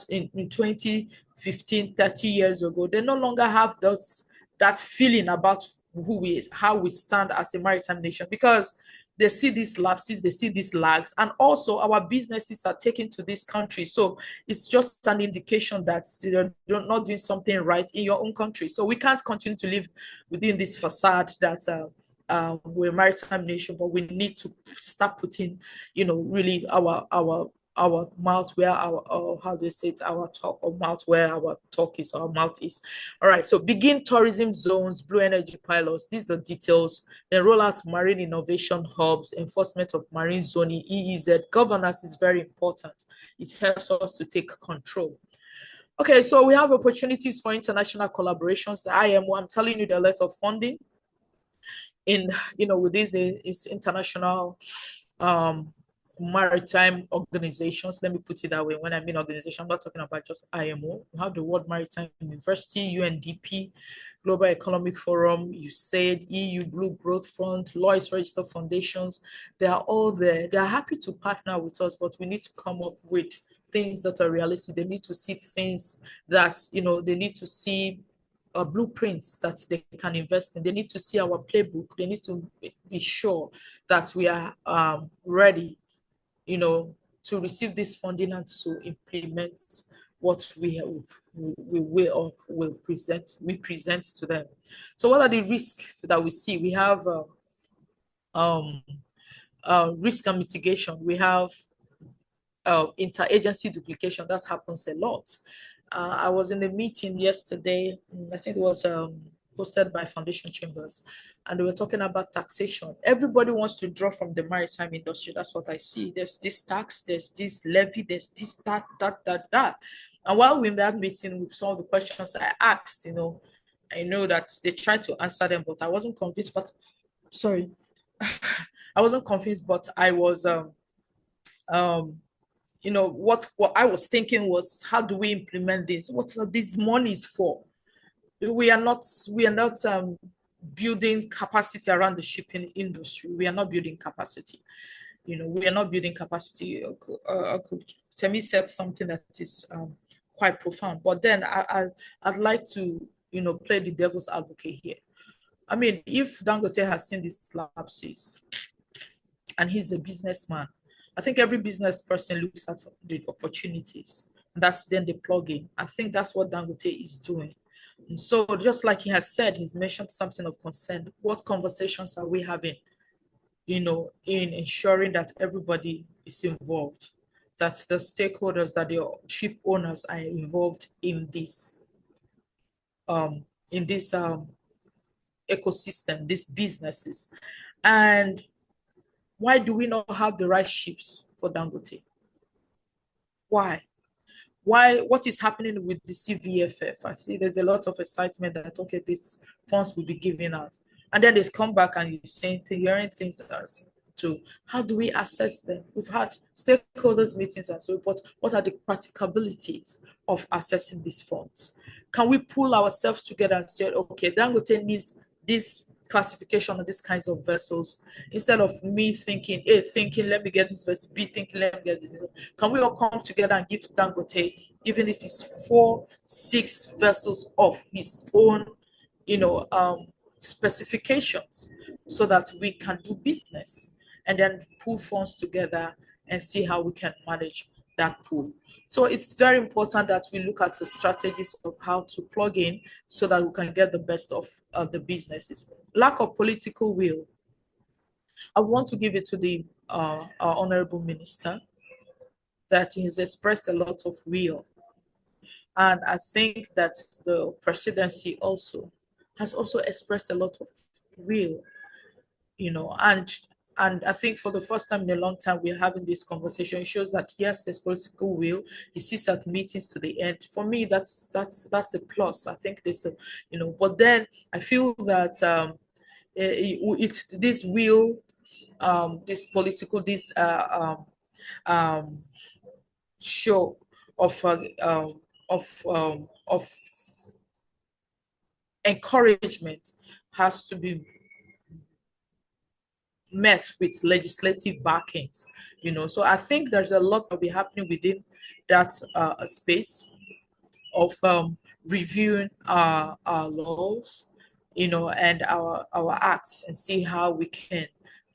in 2015, 30 years ago, they no longer have that feeling about how we stand as a maritime nation, because they see these lapses, they see these lags, and also our businesses are taken to this country. So it's just an indication that you're not doing something right in your own country. So we can't continue to live within this facade that we're a maritime nation, but we need to start putting, really our our mouth where our, how do they say it, our talk, or mouth where our talk is, our mouth is. All right, so begin tourism zones, blue energy pilots, these are the details. Then roll out marine innovation hubs, enforcement of marine zoning, EEZ. Governance is very important. It helps us to take control. Okay, so we have opportunities for international collaborations. The IMO, I'm telling you, there are a lot of funding in, with these is international maritime organizations. Let me put it that way. When I mean organization, I'm not talking about just IMO. We have the World Maritime University, UNDP, Global Economic Forum, USAID, EU Blue Growth Fund, Lloyd's Register Foundations. They are all there. They are happy to partner with us, but we need to come up with things that are realistic. They need to see things that, they need to see blueprints that they can invest in. They need to see our playbook. They need to be sure that we are ready, to receive this funding and to implement what we present to them. So what are the risks that we see? We have risk and mitigation. We have interagency duplication. That happens a lot. I was in a meeting yesterday. I think it was hosted by Foundation Chambers, and they were talking about taxation. Everybody wants to draw from the maritime industry. That's what I see. There's this tax, there's this levy, there's this, that. And while we're in that meeting, with some of the questions I asked, I know that they tried to answer them, but I wasn't convinced. But sorry, I wasn't convinced, but I was what I was thinking was, how do we implement this? What are these monies for? We are not building capacity around the shipping industry. We are not building capacity. We are not building capacity. Temi said something that is quite profound. But then I'd like to play the devil's advocate here. I mean, if Dangote has seen these lapses and he's a businessman, I think every business person looks at the opportunities, and that's then the plug-in. I think that's what Dangote is doing. And so just like he has said, he's mentioned something of concern. What conversations are we having, in ensuring that everybody is involved, that the stakeholders, that the ship owners are involved in this ecosystem, these businesses? And why do we not have the right ships for Dangote? Why? What is happening with the CVFF? I see there's a lot of excitement that, okay, these funds will be given out. And then they come back and you're hearing things as to how do we assess them? We've had stakeholders meetings and so forth. What are the practicabilities of assessing these funds? Can we pull ourselves together and say, okay, Dangote needs this classification of these kinds of vessels, instead of me thinking, A, let me get this vessel, B, let me get this vessel. Can we all come together and give Dangote, even if it's 4-6 vessels of his own, specifications, so that we can do business and then pull funds together and see how we can manage that pool? So it's very important that we look at the strategies of how to plug in so that we can get the best of the businesses. Lack of political will. I want to give it to the our Honorable Minister, that he has expressed a lot of will. And I think that the presidency also has expressed a lot of will, and I think for the first time in a long time, we're having this conversation. It shows that yes, there's political will. He sits at meetings to the end. For me, that's a plus. I think there's but then I feel that it's this will, this political, this show of encouragement has to be met with legislative backings, So I think there's a lot that will be happening within that space of reviewing our laws, and our acts, and see how we can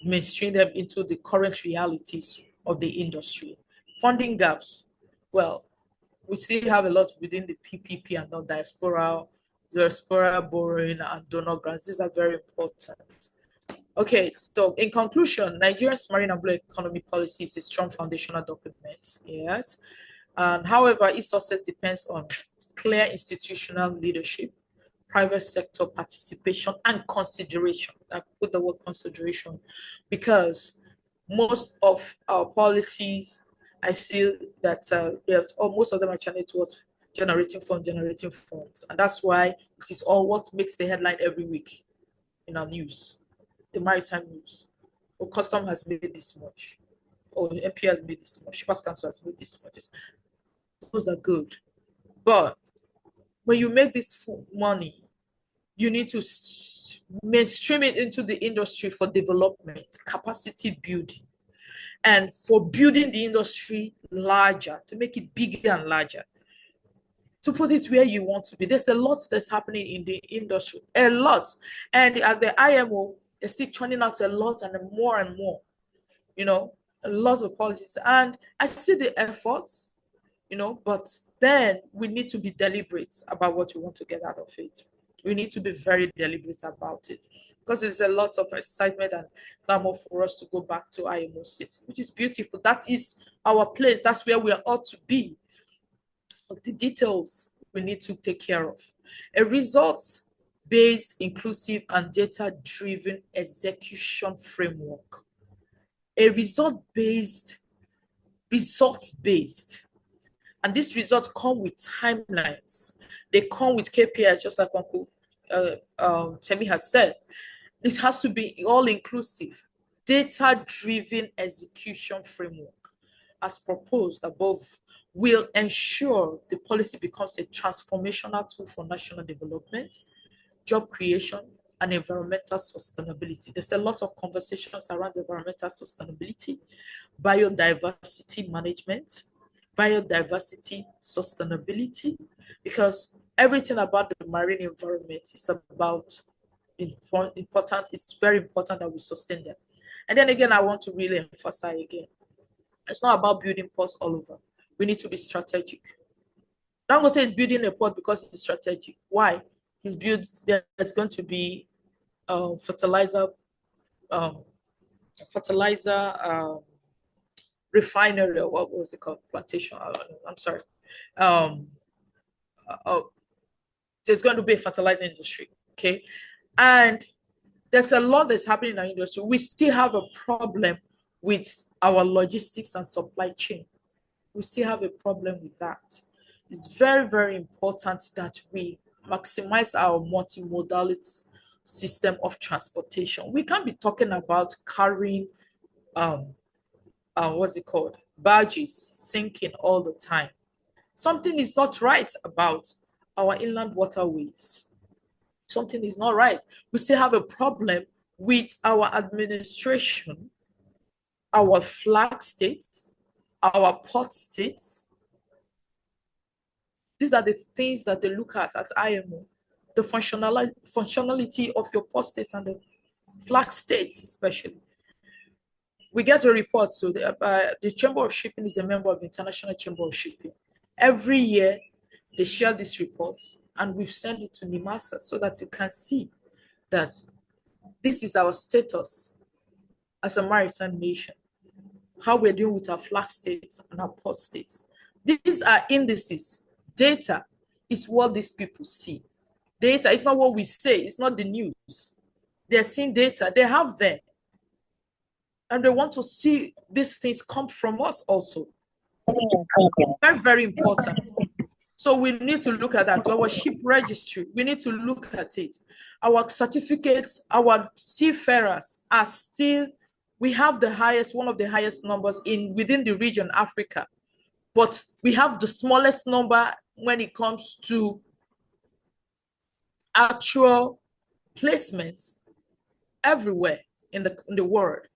mainstream them into the current realities of the industry. Funding gaps. Well, we still have a lot within the PPP and non-diaspora borrowing and donor grants. These are very important. Okay, so in conclusion, Nigeria's marine and blue economy policy is a strong foundational document. Yes. However, its success depends on clear institutional leadership, private sector participation, and consideration. I put the word consideration because most of our policies, I feel that most of them are channeled towards generating funds. And that's why it is all what makes the headline every week in our news, the maritime news. Or custom has made this much, or MP has made this much, Shippers Council has made this much. Those are good. But when you make this money, you need to mainstream it into the industry for development, capacity building, and for building the industry larger, to make it bigger and larger, to put it where you want to be. There's a lot that's happening in the industry, a lot. And at the IMO, they're still churning out a lot and more, a lot of policies. And I see the efforts, but then we need to be deliberate about what we want to get out of it. We need to be very deliberate about it because there's a lot of excitement and clamor for us to go back to IMO City, which is beautiful. That is our place. That's where we ought to be. The details we need to take care of. A results-based, inclusive, and data-driven execution framework. A results-based. And these results come with timelines. They come with KPIs, just like Uncle Temi has said. It has to be all-inclusive, data-driven execution framework, as proposed above, will ensure the policy becomes a transformational tool for national development, job creation, and environmental sustainability. There's a lot of conversations around environmental sustainability, biodiversity management, biodiversity sustainability, because everything about the marine environment is about important. It's very important that we sustain them. And then again, I want to really emphasize again, it's not about building ports all over. We need to be strategic. Dangote is building a port because it's strategic. Why? There's going to be fertilizer refinery, or what was it called? Plantation. I'm sorry. There's going to be a fertilizer industry. Okay. And there's a lot that's happening in our industry. We still have a problem with our logistics and supply chain. We still have a problem with that. It's very, very important that we maximize our multimodality system of transportation. We can't be talking about carrying, barges sinking all the time. Something is not right about our inland waterways. Something is not right. We still have a problem with our administration, our flag states, our port states. These are the things that they look at IMO, the functionality of your port states and the flag states especially. We get a report, so the Chamber of Shipping is a member of the International Chamber of Shipping. Every year, they share these reports, and we've sent it to NIMASA so that you can see that this is our status as a maritime nation, how we're doing with our flag states and our port states. These are indices. Data is what these people see. Data is not what we say. It's not the news. They're seeing data. They have them. And they want to see these things come from us also. Very, very important. So we need to look at that. Our ship registry, we need to look at it. Our certificates, our seafarers are still, we have the highest, one of the highest numbers within the region, Africa. But we have the smallest number when it comes to actual placements everywhere in the world.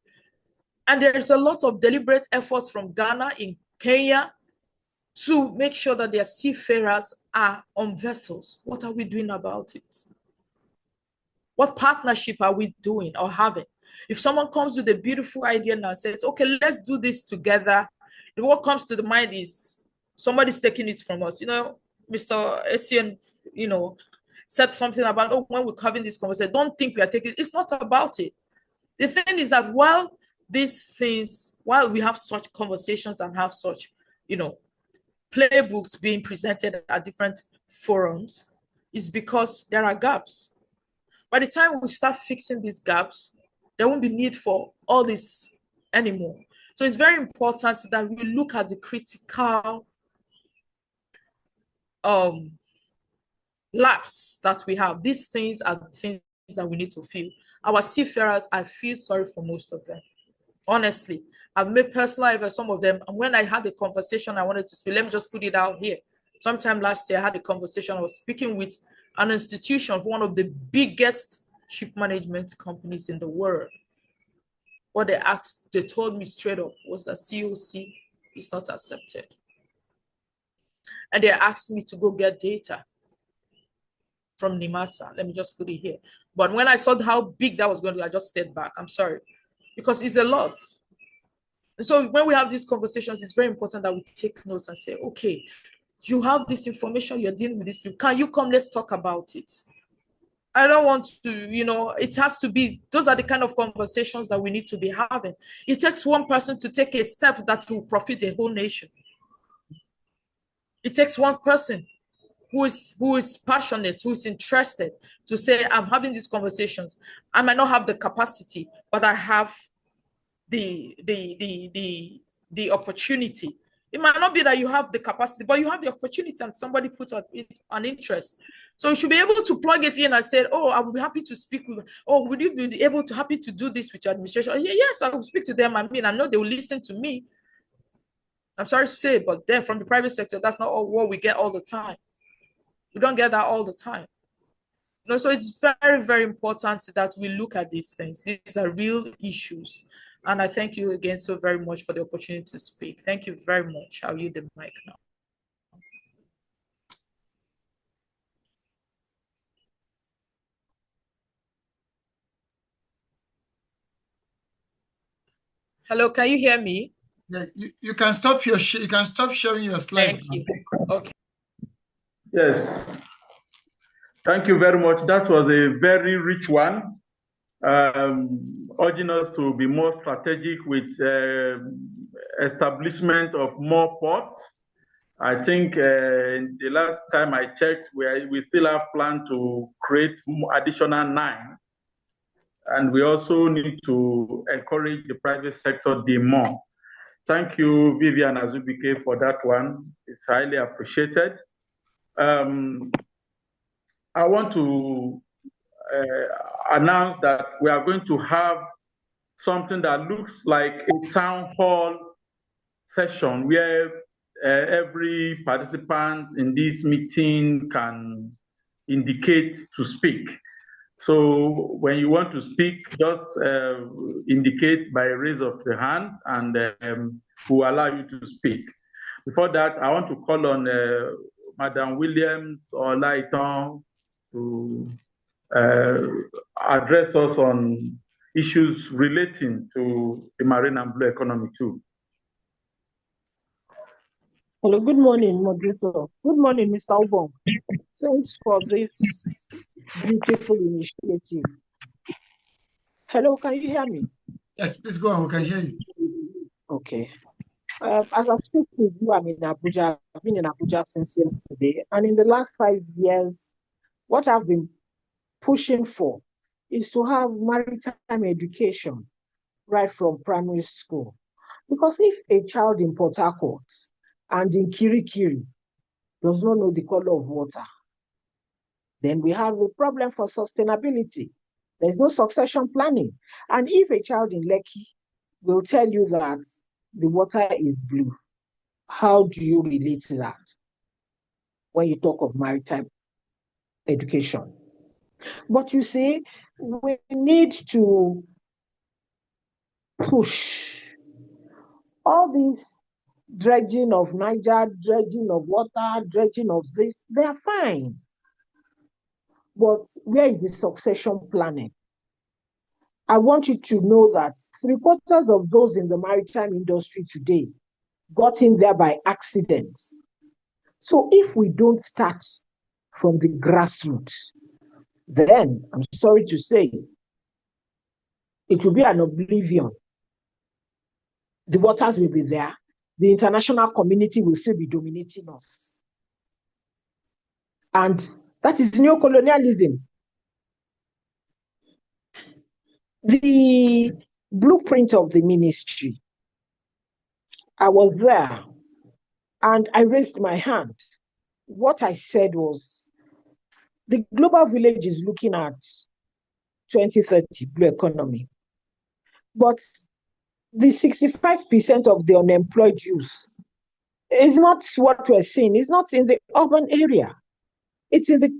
And there's a lot of deliberate efforts from Ghana, in Kenya, to make sure that their seafarers are on vessels. What are we doing about it? What partnership are we doing or having? If someone comes with a beautiful idea now and says, okay, let's do this together, what comes to the mind is somebody's taking it from us. Mr. Essien, said something about, when we're having this conversation, don't think we are taking it. It's not about it. The thing is that while we have such conversations and have such, playbooks being presented at different forums, is because there are gaps. By the time we start fixing these gaps, there won't be need for all this anymore. So it's very important that we look at the critical laps that we have. These things are things that we need to feel. Our seafarers, I feel sorry for most of them. Honestly, I've made personal efforts, some of them. And when I had a conversation, I wanted to speak. Let me just put it out here. Sometime last year, I had a conversation. I was speaking with an institution, one of the biggest ship management companies in the world. What they told me straight up was that COC is not accepted. And they asked me to go get data from NIMASA. Let me just put it here. But when I saw how big that was going to be, I just stayed back. I'm sorry, because it's a lot. So when we have these conversations, it's very important that we take notes and say, okay, you have this information, you're dealing with this. Can you come, let's talk about it. I don't want to, it has to be, those are the kind of conversations that we need to be having. It takes one person to take a step that will profit the whole nation. It takes one person who is passionate, who is interested to say, I'm having these conversations. I might not have the capacity, but I have the opportunity. It might not be that you have the capacity, but you have the opportunity and somebody put an interest. So you should be able to plug it in and say, oh, I will be happy to speak with, oh, would you be happy to do this with your administration? Yes, I will speak to them. I mean, I know they will listen to me. I'm sorry to say, but then from the private sector, that's not what we get all the time. We don't get that all the time. So it's very, very important that we look at these things. These are real issues. And I thank you again so very much for the opportunity to speak. Thank you very much. I'll use the mic now. Hello, can you hear me? Yeah, you can stop you can stop sharing your slide. Thank you. Okay. Yes. Thank you very much. That was a very rich one, urging us to be more strategic with establishment of more ports. I think the last time I checked, we still have plan to create additional 9. And we also need to encourage the private sector to do more. Thank you, Vivian Azubike, for that one. It's highly appreciated. I want to announce that we are going to have something that looks like a town hall session where every participant in this meeting can indicate to speak. So when you want to speak, just indicate by raise of the hand, and we'll allow you to speak. Before that, I want to call on Madam Williams or Laiton to address us on issues relating to the marine and blue economy too. Hello, good morning, moderator. Good morning, Mr. Ubong. Thanks for this beautiful initiative. Hello, can you hear me? Yes, please go on. We can hear you. Okay. As I speak with you, I'm in Abuja. I've been in Abuja since yesterday. And in the last 5 years, what I've been pushing for is to have maritime education right from primary school. Because if a child in Port Harcourt and in Kirikiri does not know the color of water, then we have a problem for sustainability. There's no succession planning. And if a child in Lekki will tell you that the water is blue, how do you relate to that when you talk of maritime education? But you see, we need to push all these dredging of Niger, dredging of water, dredging of this, they are fine. But where is the succession planning? I want you to know that 3/4 of those in the maritime industry today got in there by accident. So if we don't start from the grassroots, then I'm sorry to say, it will be an oblivion. The waters will be there. The international community will still be dominating us. And that is neocolonialism. The blueprint of the ministry, I was there and I raised my hand. What I said was, the global village is looking at 2030 blue economy, but the 65% of the unemployed youth is not what we're seeing. It's not in the urban area. It's in the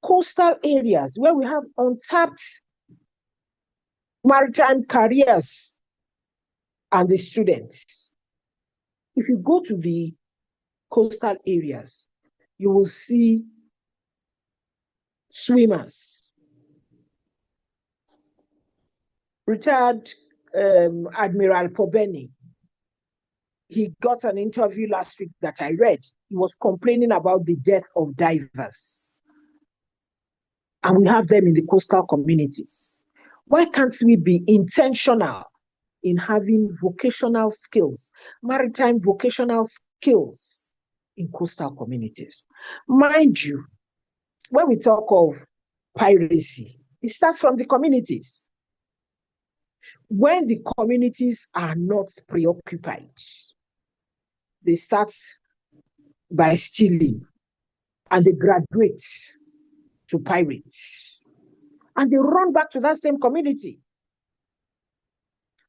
coastal areas where we have untapped maritime careers and the students. If you go to the coastal areas, you will see swimmers, retired Admiral Pobeni. He got an interview last week that I read. He was complaining about the death of divers. And we have them in the coastal communities. Why can't we be intentional in having vocational skills, maritime vocational skills in coastal communities? Mind you, when we talk of piracy, it starts from the communities. When the communities are not preoccupied, they start by stealing and they graduate to pirates and they run back to that same community.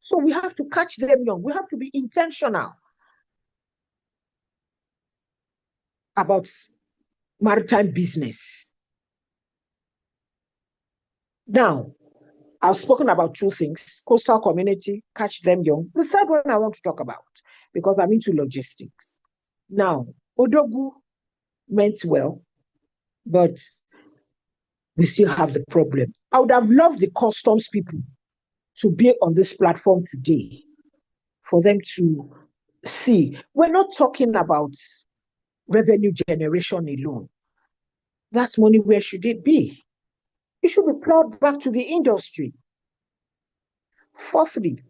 So we have to catch them young. We have to be intentional about maritime business. Now, I've spoken about two things: coastal community, catch them young. The third one I want to talk about, because I'm into logistics. Now, Odogu meant well, but we still have the problem. I would have loved the customs people to be on this platform today for them to see. We're not talking about revenue generation alone. That money, where should it be? It should be plowed back to the industry. Fourthly,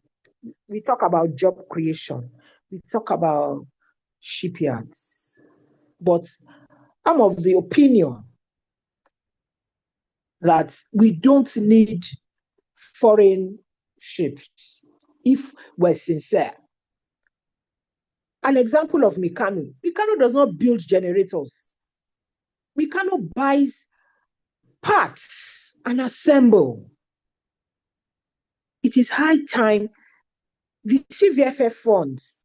we talk about job creation. We talk about shipyards. But I'm of the opinion that we don't need foreign ships if we're sincere. An example of Mikano. Mikano does not build generators. Mikano buys parts and assemble. It is high time the CVFF funds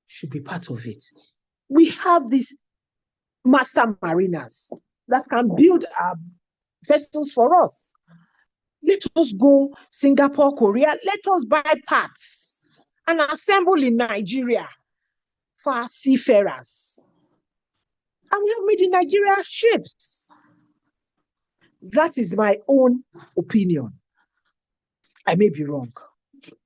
should be part of it. We have these master mariners that can build vessels for us. Let us go Singapore, Korea. Let us buy parts and assemble in Nigeria for our seafarers. And we have made in Nigeria ships. That is my own opinion. I may be wrong.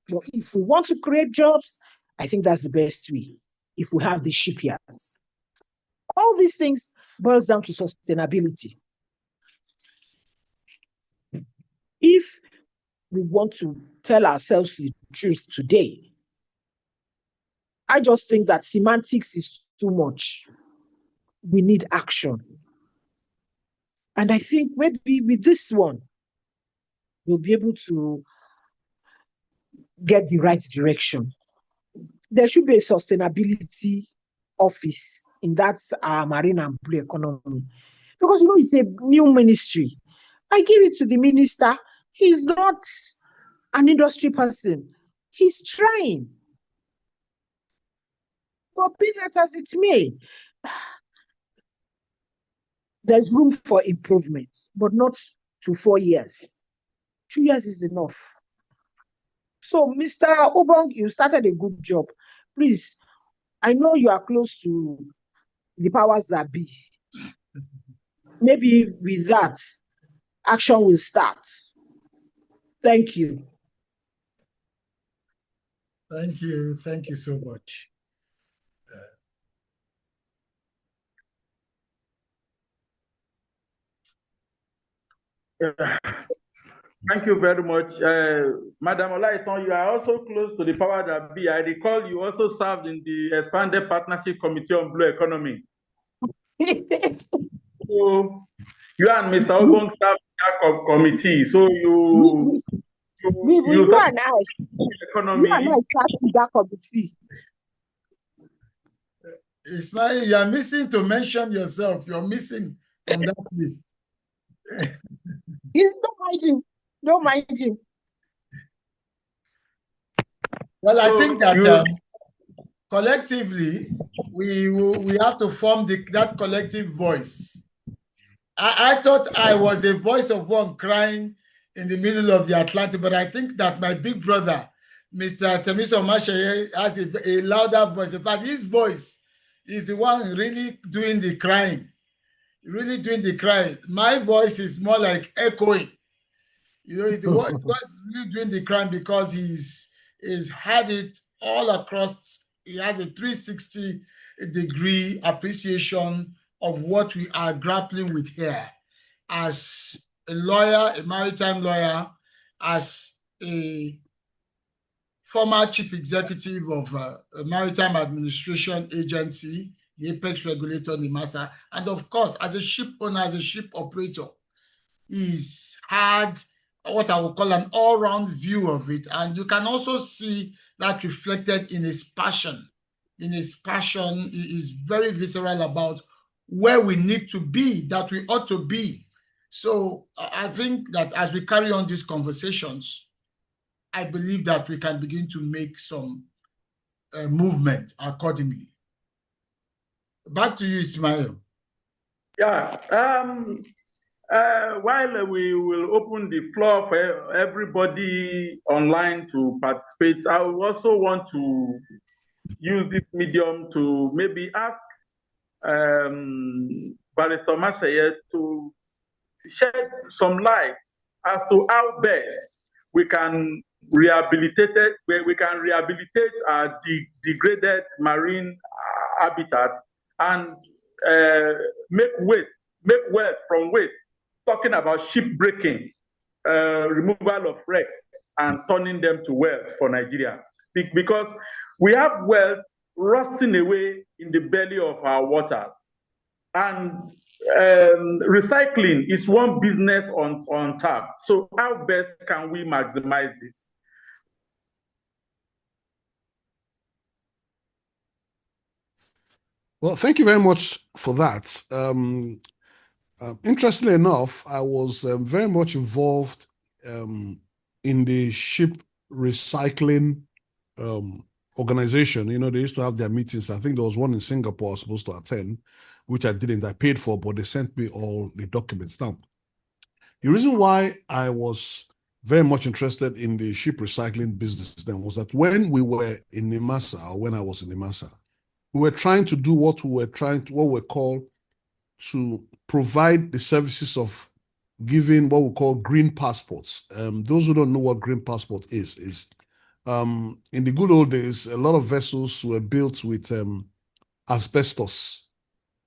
But if we want to create jobs, I think that's the best way, if we have the shipyards. All these things boils down to sustainability. If we want to tell ourselves the truth today, I just think that semantics is too much. We need action. And I think maybe with this one, we'll be able to get the right direction. There should be a sustainability office in that marine and blue economy. Because, it's a new ministry. I give it to the minister. He's not an industry person. He's trying. But be that as it may, there's room for improvement, but not to 4 years. 2 years is enough. So, Mr. Obong, you started a good job. Please, I know you are close to the powers that be. Maybe with that, action will start. Thank you. Thank you. Thank you so much. Thank you very much. Madam Olaiton, you are also close to the power that be. I recall you also served in the Expanded Partnership Committee on Blue Economy. So you and Mr. Obong served that committee. So you You served and I, economy. sat in that committee. Ismail, you are missing to mention yourself. You're missing from that list. Don't mind him. Don't mind him. Well, I So think that collectively, we have to form that collective voice. I thought I was a voice of one crying in the middle of the Atlantic, but I think that my big brother, Mr. Temiso Mashaye, has a louder voice. In fact, his voice is the one really doing the crying, really doing the crying. My voice is more like echoing. You know, it's the one really doing the crying because he's had it all across. He has a 360-degree appreciation of what we are grappling with here. As a lawyer, a maritime lawyer, as a former chief executive of a maritime administration agency, the apex regulator, NIMASA, and of course, as a ship owner, as a ship operator, he's had what I would call an all-round view of it. And you can also see that reflected in his passion. In his passion, he is very visceral about where we need to be, that we ought to be. So I think that as we carry on these conversations, I believe that we can begin to make some movement accordingly. Back to you, Ismail. Yeah. While we will open the floor for everybody online to participate, I also want to use this medium to maybe ask Barrister Mashaye to shed some light as to how best we can rehabilitate our degraded marine habitat and make wealth from waste. Talking about shipbreaking, removal of wrecks, and turning them to wealth for Nigeria, because we have wealth rusting away in the belly of our waters. And recycling is one business on tap. So how best can we maximize this? Well, thank you very much for that. Interestingly enough, I was very much involved in the ship recycling organization. You know, they used to have their meetings. I think there was one in Singapore I was supposed to attend, which I didn't. I paid for, but they sent me all the documents. Now, the reason why I was very much interested in the ship recycling business then was that when we were in NIMASA, or when I was in NIMASA, we were trying to do what we call to provide the services of giving what we call green passports. Those who don't know what green passport is in the good old days, a lot of vessels were built with asbestos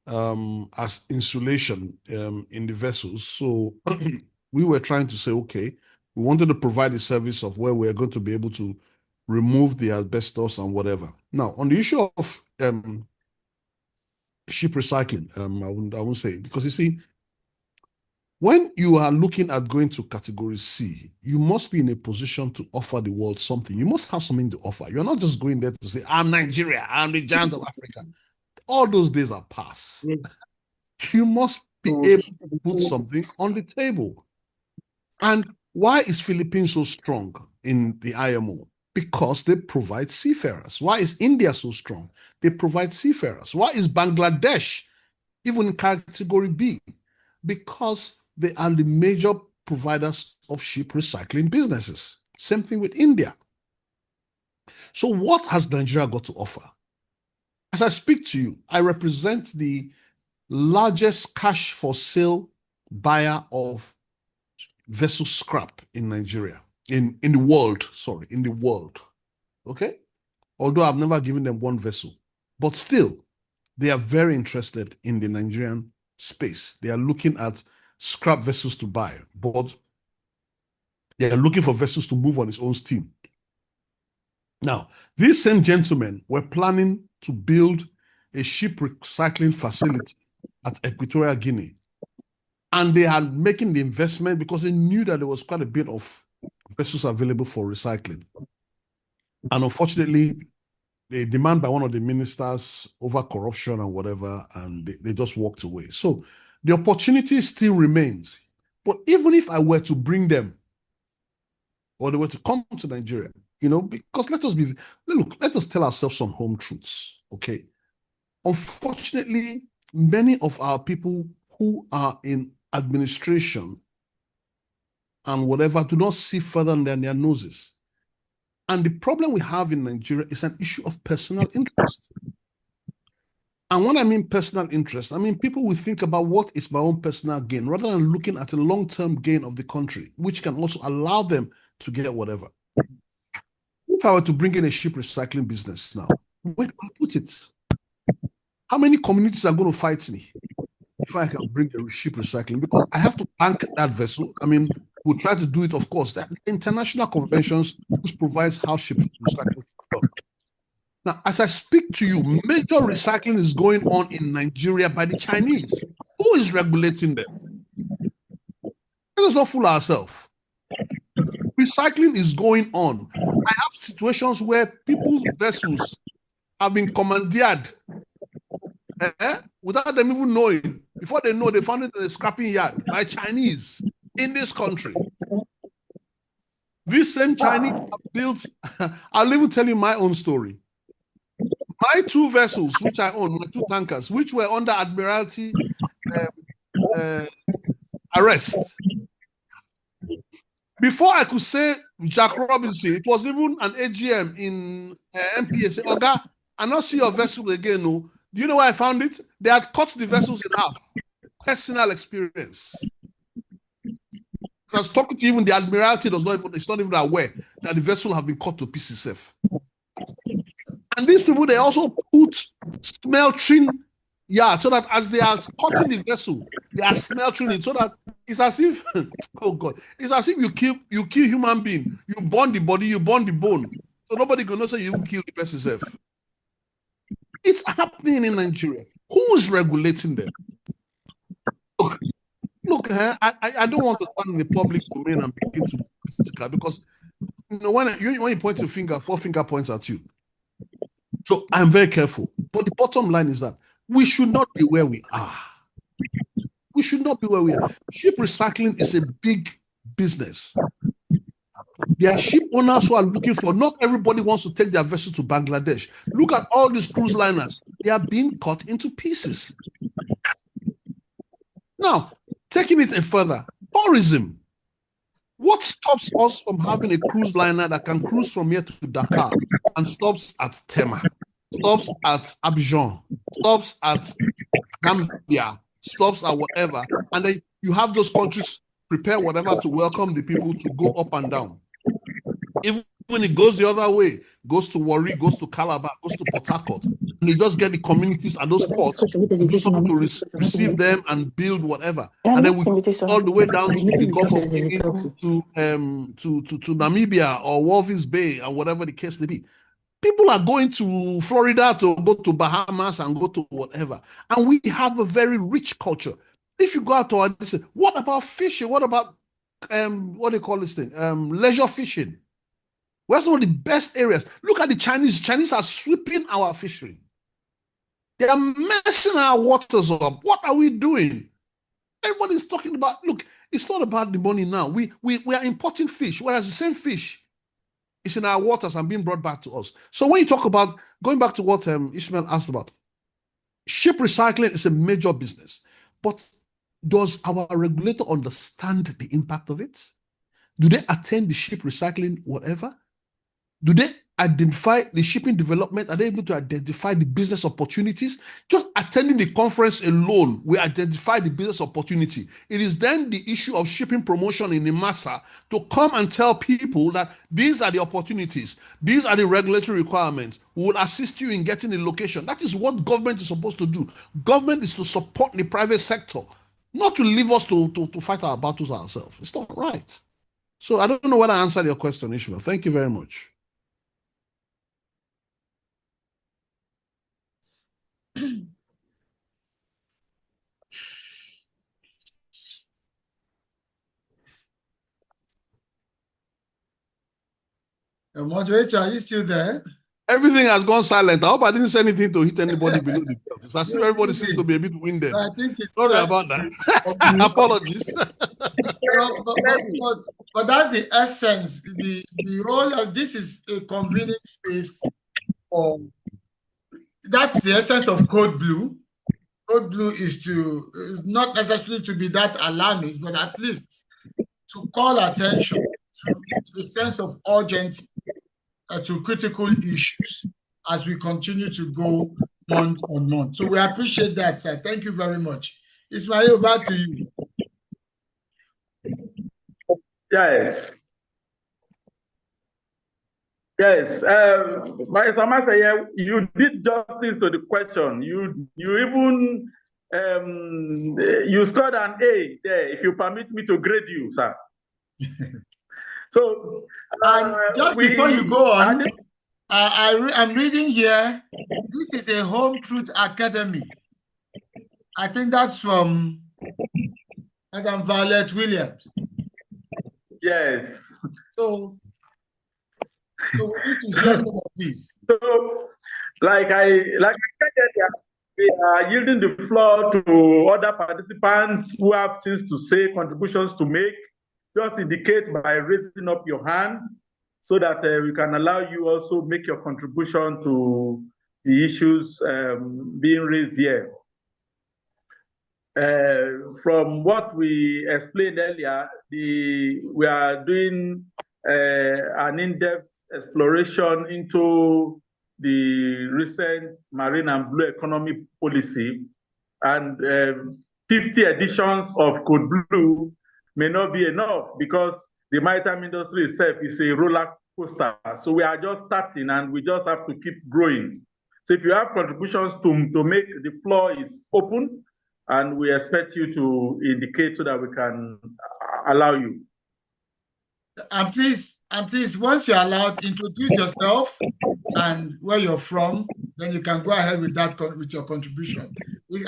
as insulation in the vessels. So we were trying to say, okay, we wanted to provide a service of where we're going to be able to remove the asbestos and whatever. Now, on the issue of ship recycling, I won't say, because you see, when you are looking at going to category C, you must be in a position to offer the world something. You must have something to offer. You're not just going there to say, I'm Nigeria, I'm the giant of Africa. All those days are past. You must be able to put something on the table. And why is Philippines so strong in the IMO? Because they provide seafarers. Why is India so strong? They provide seafarers. Why is Bangladesh even in category B? Because they are the major providers of ship recycling businesses. Same thing with India. So what has Nigeria got to offer? As I speak to you, I represent the largest cash for sale buyer of vessel scrap in Nigeria, in the world, in the world. Okay? Although I've never given them one vessel, but still, they are very interested in the Nigerian space. They are looking at scrap vessels to buy. But They are looking for vessels to move on its own steam. Now, these same gentlemen were planning to build a ship recycling facility at Equatorial Guinea. And they had making the investment because they knew that there was quite a bit of vessels available for recycling. And unfortunately, the demand by one of the ministers over corruption and whatever, and they just walked away. So the opportunity still remains. But even if I were to bring them, or they were to come to Nigeria, because let us tell ourselves some home truths, okay? Unfortunately, many of our people who are in administration and whatever do not see further than their noses. And the problem we have in Nigeria is an issue of personal interest. And when I mean personal interest, I mean people will think about what is my own personal gain rather than looking at the long-term gain of the country, which can also allow them to get whatever. If I were to bring in a ship recycling business now, where do I put it? How many communities are going to fight me if I can bring a ship recycling? Because I have to bank that vessel. I mean, we'll try to do it, of course. There are international conventions which provides how ship recycling is done. Now, as I speak to you, major recycling is going on in Nigeria by the Chinese. Who is regulating them? Let us not fool ourselves. Recycling is going on. I have situations where people's vessels have been commandeered without them even knowing. Before they know, they found it in a scrapping yard by Chinese in this country. These same Chinese have built, I'll even tell you my own story. My two vessels, which I own, my two tankers, which were under Admiralty arrest. Before I could say Jack Robinson, it was even an AGM in MPA. Say, Oga, I not see your vessel again. No. Do you know where I found it? They had cut the vessels in half. Personal experience. I was talking to even the Admiralty, it's not even aware that the vessel have been cut to pieces. And these people, they also put smelting, so that as they are cutting the vessel, they are smelting it, so that it's as if, oh God, it's as if you kill human being, you burn the body, you burn the bone, so nobody gonna say you kill the person self. It's happening in Nigeria. Who is regulating them? Look, I don't want to stand in the public domain and begin to be critical because when you point your finger, 4 finger points at you. So I'm very careful. But the bottom line is that we should not be where we are. We should not be where we are. Ship recycling is a big business. There are ship owners who are looking for, not everybody wants to take their vessel to Bangladesh. Look at all these cruise liners. They are being cut into pieces. Now, taking it further, tourism. What stops us from having a cruise liner that can cruise from here to Dakar and stops at Tema, stops at Abidjan, stops at Gambia, stops at whatever, and then you have those countries prepare whatever to welcome the people to go up and down. Even when it goes the other way, goes to Warri, goes to Calabar, goes to Port Harcourt, and you just get the communities at those ports to do something to receive them and build whatever. And then we all the way down to the Gulf of Guinea to Namibia or Walvis Bay and whatever the case may be. People are going to Florida to go to Bahamas and go to whatever. And we have a very rich culture. If you go out to our, what about fishing? What about what do you call this thing? Leisure fishing. We're some of the best areas. Look at the Chinese. Chinese are sweeping our fishery. They are messing our waters up. What are we doing? Everybody's talking about, look, it's not about the money now. We are importing fish, whereas the same fish is in our waters and being brought back to us. So when you talk about, going back to what Ishmael asked about, ship recycling is a major business. But does our regulator understand the impact of it? Do they attend the ship recycling, whatever? Do they identify the shipping development? Are they able to identify the business opportunities? Just attending the conference alone will identify the business opportunity. It is then the issue of shipping promotion in IMASA to come and tell people that these are the opportunities, these are the regulatory requirements. We will assist you in getting a location. That is what government is supposed to do. Government is to support the private sector, not to leave us to fight our battles ourselves. It's not right. So I don't know whether I answered your question, Ishmael. Thank you very much. Moderator, are you still there? Everything has gone silent. I hope I didn't say anything to hit anybody below the belt. It's as if everybody seems to be a bit winded. I think it's Sorry about that. Apologies. But that's the essence. The role of this is a convening space for. That's the essence of Code Blue. Code Blue is not necessarily to be that alarmist, but at least to call attention to the sense of urgency to critical issues as we continue to go month on month. So we appreciate that, sir. Thank you very much. Ismail, back to you. Yes. Yes. Mr. Masaya, you did justice to the question. You even you scored an A there, if you permit me to grade you, sir. So, and just before you go on, I'm reading here, this is a Home Truth Academy. I think that's from Madam Violet Williams. Yes. So we need to hear some of these. So, like I said earlier, we are yielding the floor to other participants who have things to say, contributions to make. Just indicate by raising up your hand so that we can allow you also make your contribution to the issues being raised here. From what we explained earlier, we are doing an in-depth exploration into the recent marine and blue economy policy, and 50 editions of Code Blue may not be enough because the maritime industry itself is a roller coaster. So we are just starting and we just have to keep growing. So if you have contributions to make, the floor is open, and we expect you to indicate so that we can allow you. And please, once you're allowed, introduce yourself and where you're from. Then you can go ahead with that with your contribution.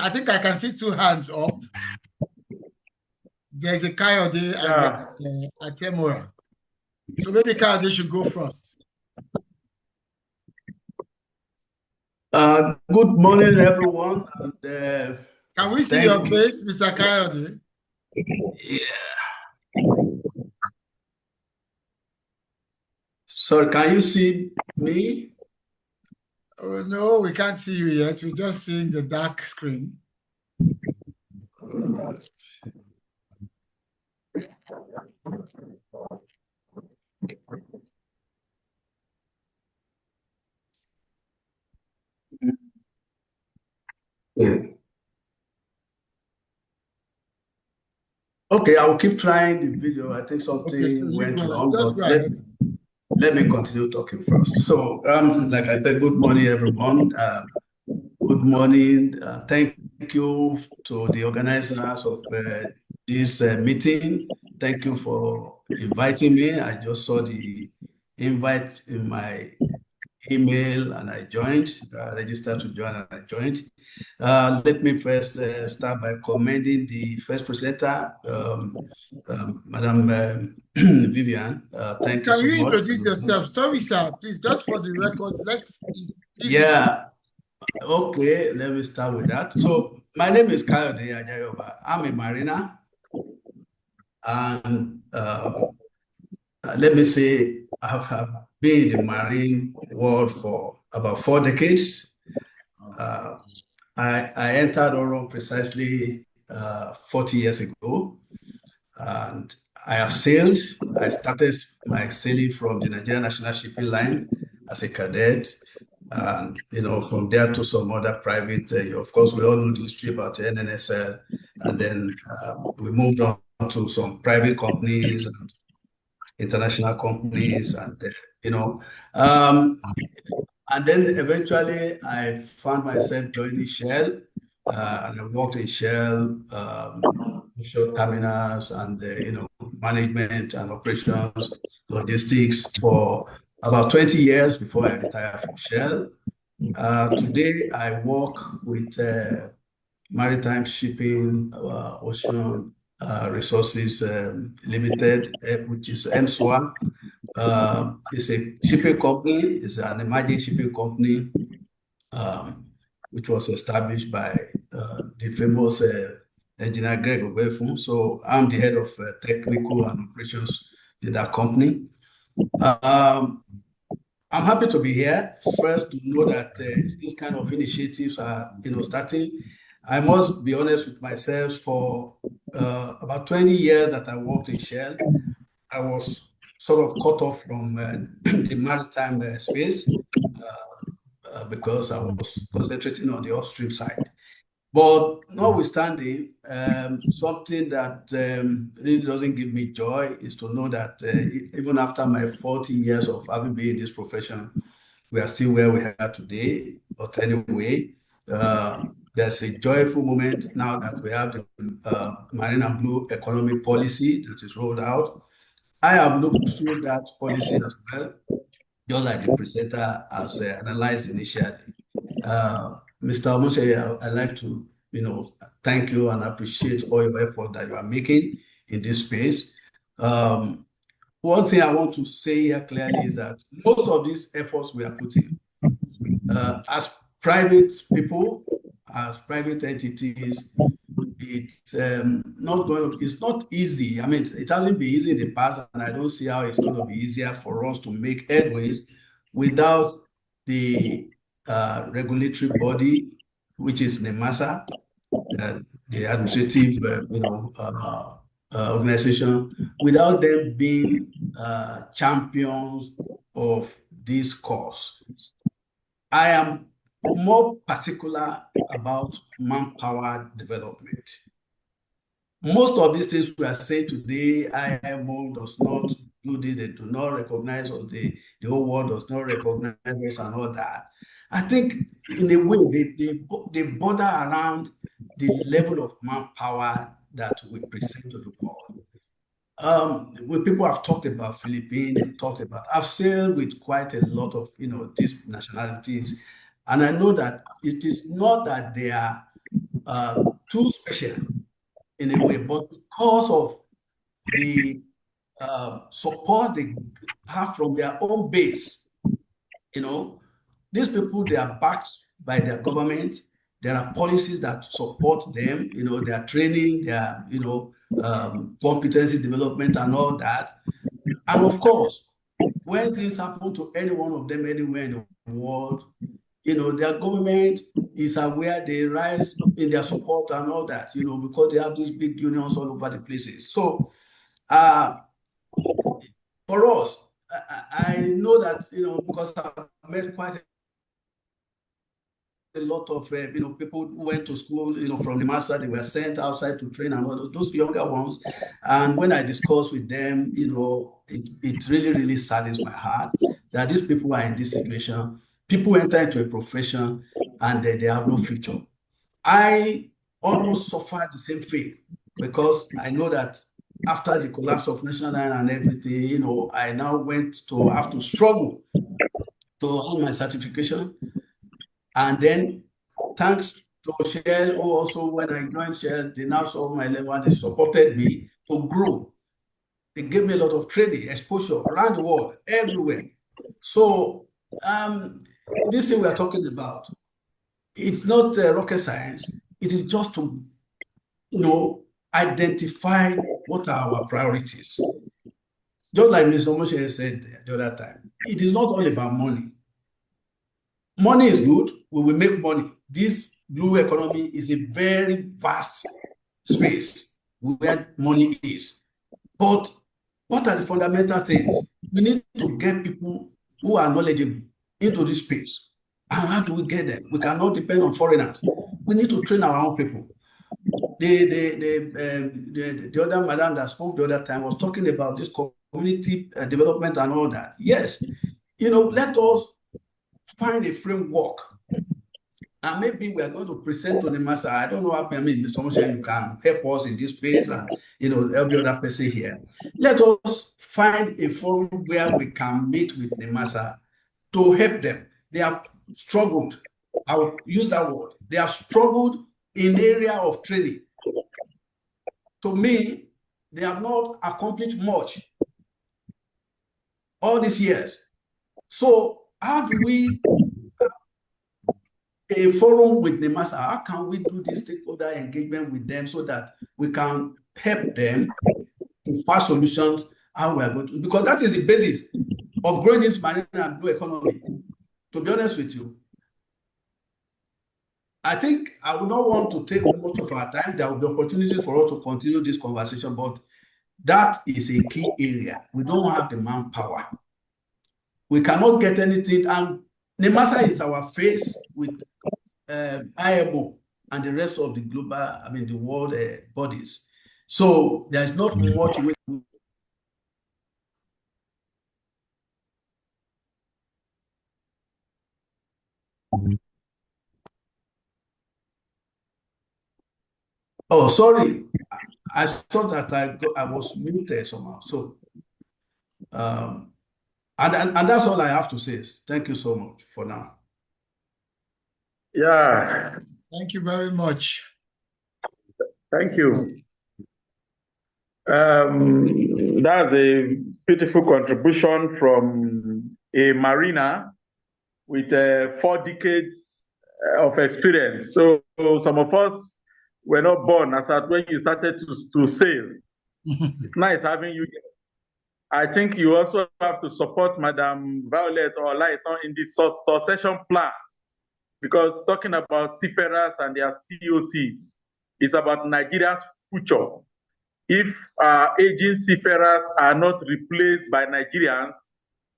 I think I can see two hands up. There's a Kayode and Atemora. So maybe Kayode should go first. Good morning, everyone. And, can we see your face, Mr. Kayode? Yeah. Sorry, can you see me? Oh, no, we can't see you yet. We're just seeing the dark screen. All right. Yeah. Okay, I'll keep trying the video. I think something went wrong, but let me continue talking first. So, like I said, good morning, everyone. Good morning. Thank you to the organizers of this meeting. Thank you for inviting me. I just saw the invite in my email and I joined, registered to join and I joined. Let me first start by commending the first presenter, Madam Vivian. Thank you so much. Can you introduce yourself? Sorry, sir. Please, just for the record, Yeah. Okay, let me start with that. So, my name is Kayode Ajayoba. I'm a mariner. And let me say, I have been in the marine world for about 4 decades. I entered Oro precisely 40 years ago, and I have sailed. I started my sailing from the Nigerian National Shipping Line as a cadet, and from there to some other private. Of course, we all know the history about NNSL, and then we moved on to some private companies and international companies, and and then eventually I found myself joining Shell, and I worked in Shell, offshore terminals, and management and operations, logistics for about 20 years before I retired from Shell. Today, I work with Maritime Shipping Ocean Resources Limited, which is MSWA. It's a shipping company. It's an emerging shipping company, which was established by the famous engineer Greg Ogwefun. So I'm the head of technical and operations in that company. I'm happy to be here. First, to know that these kind of initiatives are, starting. I must be honest with myself. For about 20 years that I worked in Shell, I was sort of cut off from the maritime space because I was concentrating on the upstream side. But notwithstanding, something that really doesn't give me joy is to know that even after my 40 years of having been in this profession, we are still where we are today. But anyway, there's a joyful moment now that we have the Marine and Blue Economic Policy that is rolled out. I have looked through that policy as well, just like the presenter has analyzed initially. Mr. Omoshe, I'd like to, thank you and appreciate all your effort that you are making in this space. One thing I want to say here clearly is that most of these efforts we are putting as private people, as private entities, it's not easy. I mean, it hasn't been easy in the past, and I don't see how it's going to be easier for us to make headways without the regulatory body, which is NEMASA, the administrative, organization, without them being champions of this cause. I am more particular about manpower development. Most of these things we are saying today, IMO does not do this, they do not recognize, or the whole world does not recognize this and all that. I think in a way they border around the level of manpower that we present to the world. When people have talked about Philippines, they've talked about, I've sailed with quite a lot of these nationalities, and I know that it is not that they are too special in a way, but because of the support they have from their own base, these people, they are backed by their government. There are policies that support them, their training, their, competency development and all that. And of course, when things happen to any one of them anywhere in the world, their government is aware, they rise in their support and all that, because they have these big unions all over the places. So for us, I know that, because I've met quite a lot of people who went to school, from the master, they were sent outside to train, and all those younger ones. And when I discuss with them, it really, really saddens my heart that these people are in this situation. People enter into a profession and they have no future. I almost suffered the same fate because I know that after the collapse of National Line and everything, I now went to have to struggle to have my certification. And then thanks to Shell, who also, when I joined Shell, they now saw my level and they supported me to grow. They gave me a lot of training, exposure around the world, everywhere. So this thing we are talking about, it's not rocket science. It is just to, identify what are our priorities. Just like Mr. Moshe said the other time, it is not all about money. Money is good. We will make money. This blue economy is a very vast space where money is. But what are the fundamental things? We need to get people who are knowledgeable into this space. And how do we get them? We cannot depend on foreigners. We need to train our own people. The other madam that spoke the other time was talking about this community development and all that. Yes, let us find a framework. And maybe we are going to present to the master. I don't know how, Mr. Moshe, you can help us in this space and, every other person here. let us find a forum where we can meet with NEMASA to help them. They have struggled. I will use that word. They have struggled in area of training. To me, they have not accomplished much all these years. So how do we a forum with the master? How can we do this stakeholder engagement with them so that we can help them to find solutions how we are going to, because that is the basis of growing this marine and blue economy. To be honest with you, I think I would not want to take much of our time. There will be opportunities for us to continue this conversation, but that is a key area. We don't have the manpower. We cannot get anything, and NEMASA is our face with IMO and the rest of the global, the world bodies. So there's not much way. Oh, sorry. I thought that I was muted somehow. So, and that's all I have to say. Thank you so much for now. Yeah. Thank you very much. Thank you. That's a beautiful contribution from a mariner with 4 decades of experience. So some of us were not born as at when you started to sail. It's nice having you here. I think you also have to support Madam Violet or Lighton in the succession plan, because talking about seafarers and their COCs is about Nigeria's future. If aging seafarers are not replaced by Nigerians,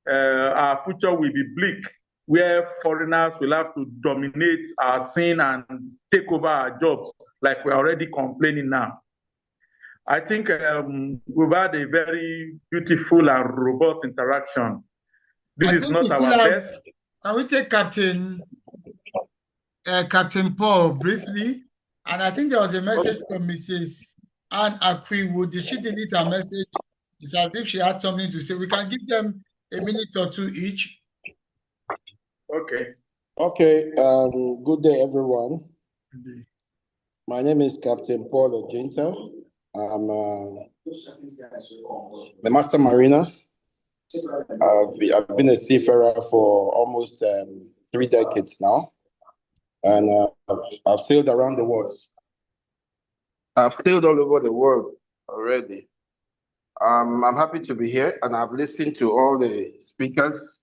our future will be bleak, where foreigners will have to dominate our scene and take over our jobs, like we're already complaining now. I think we've had a very beautiful and robust interaction. This is not our best. Can we take Captain Paul briefly? And I think there was a message from Mrs. Anne Akwiwood. Did she delete her message? It's as if she had something to say. We can give them a minute or two each. Okay. Okay. Good day, everyone. Good day. My name is Captain Paul Ojinta. I'm the Master Mariner. I've been a seafarer for almost 3 decades now, and I've sailed around the world. I've sailed all over the world already. I'm happy to be here, and I've listened to all the speakers,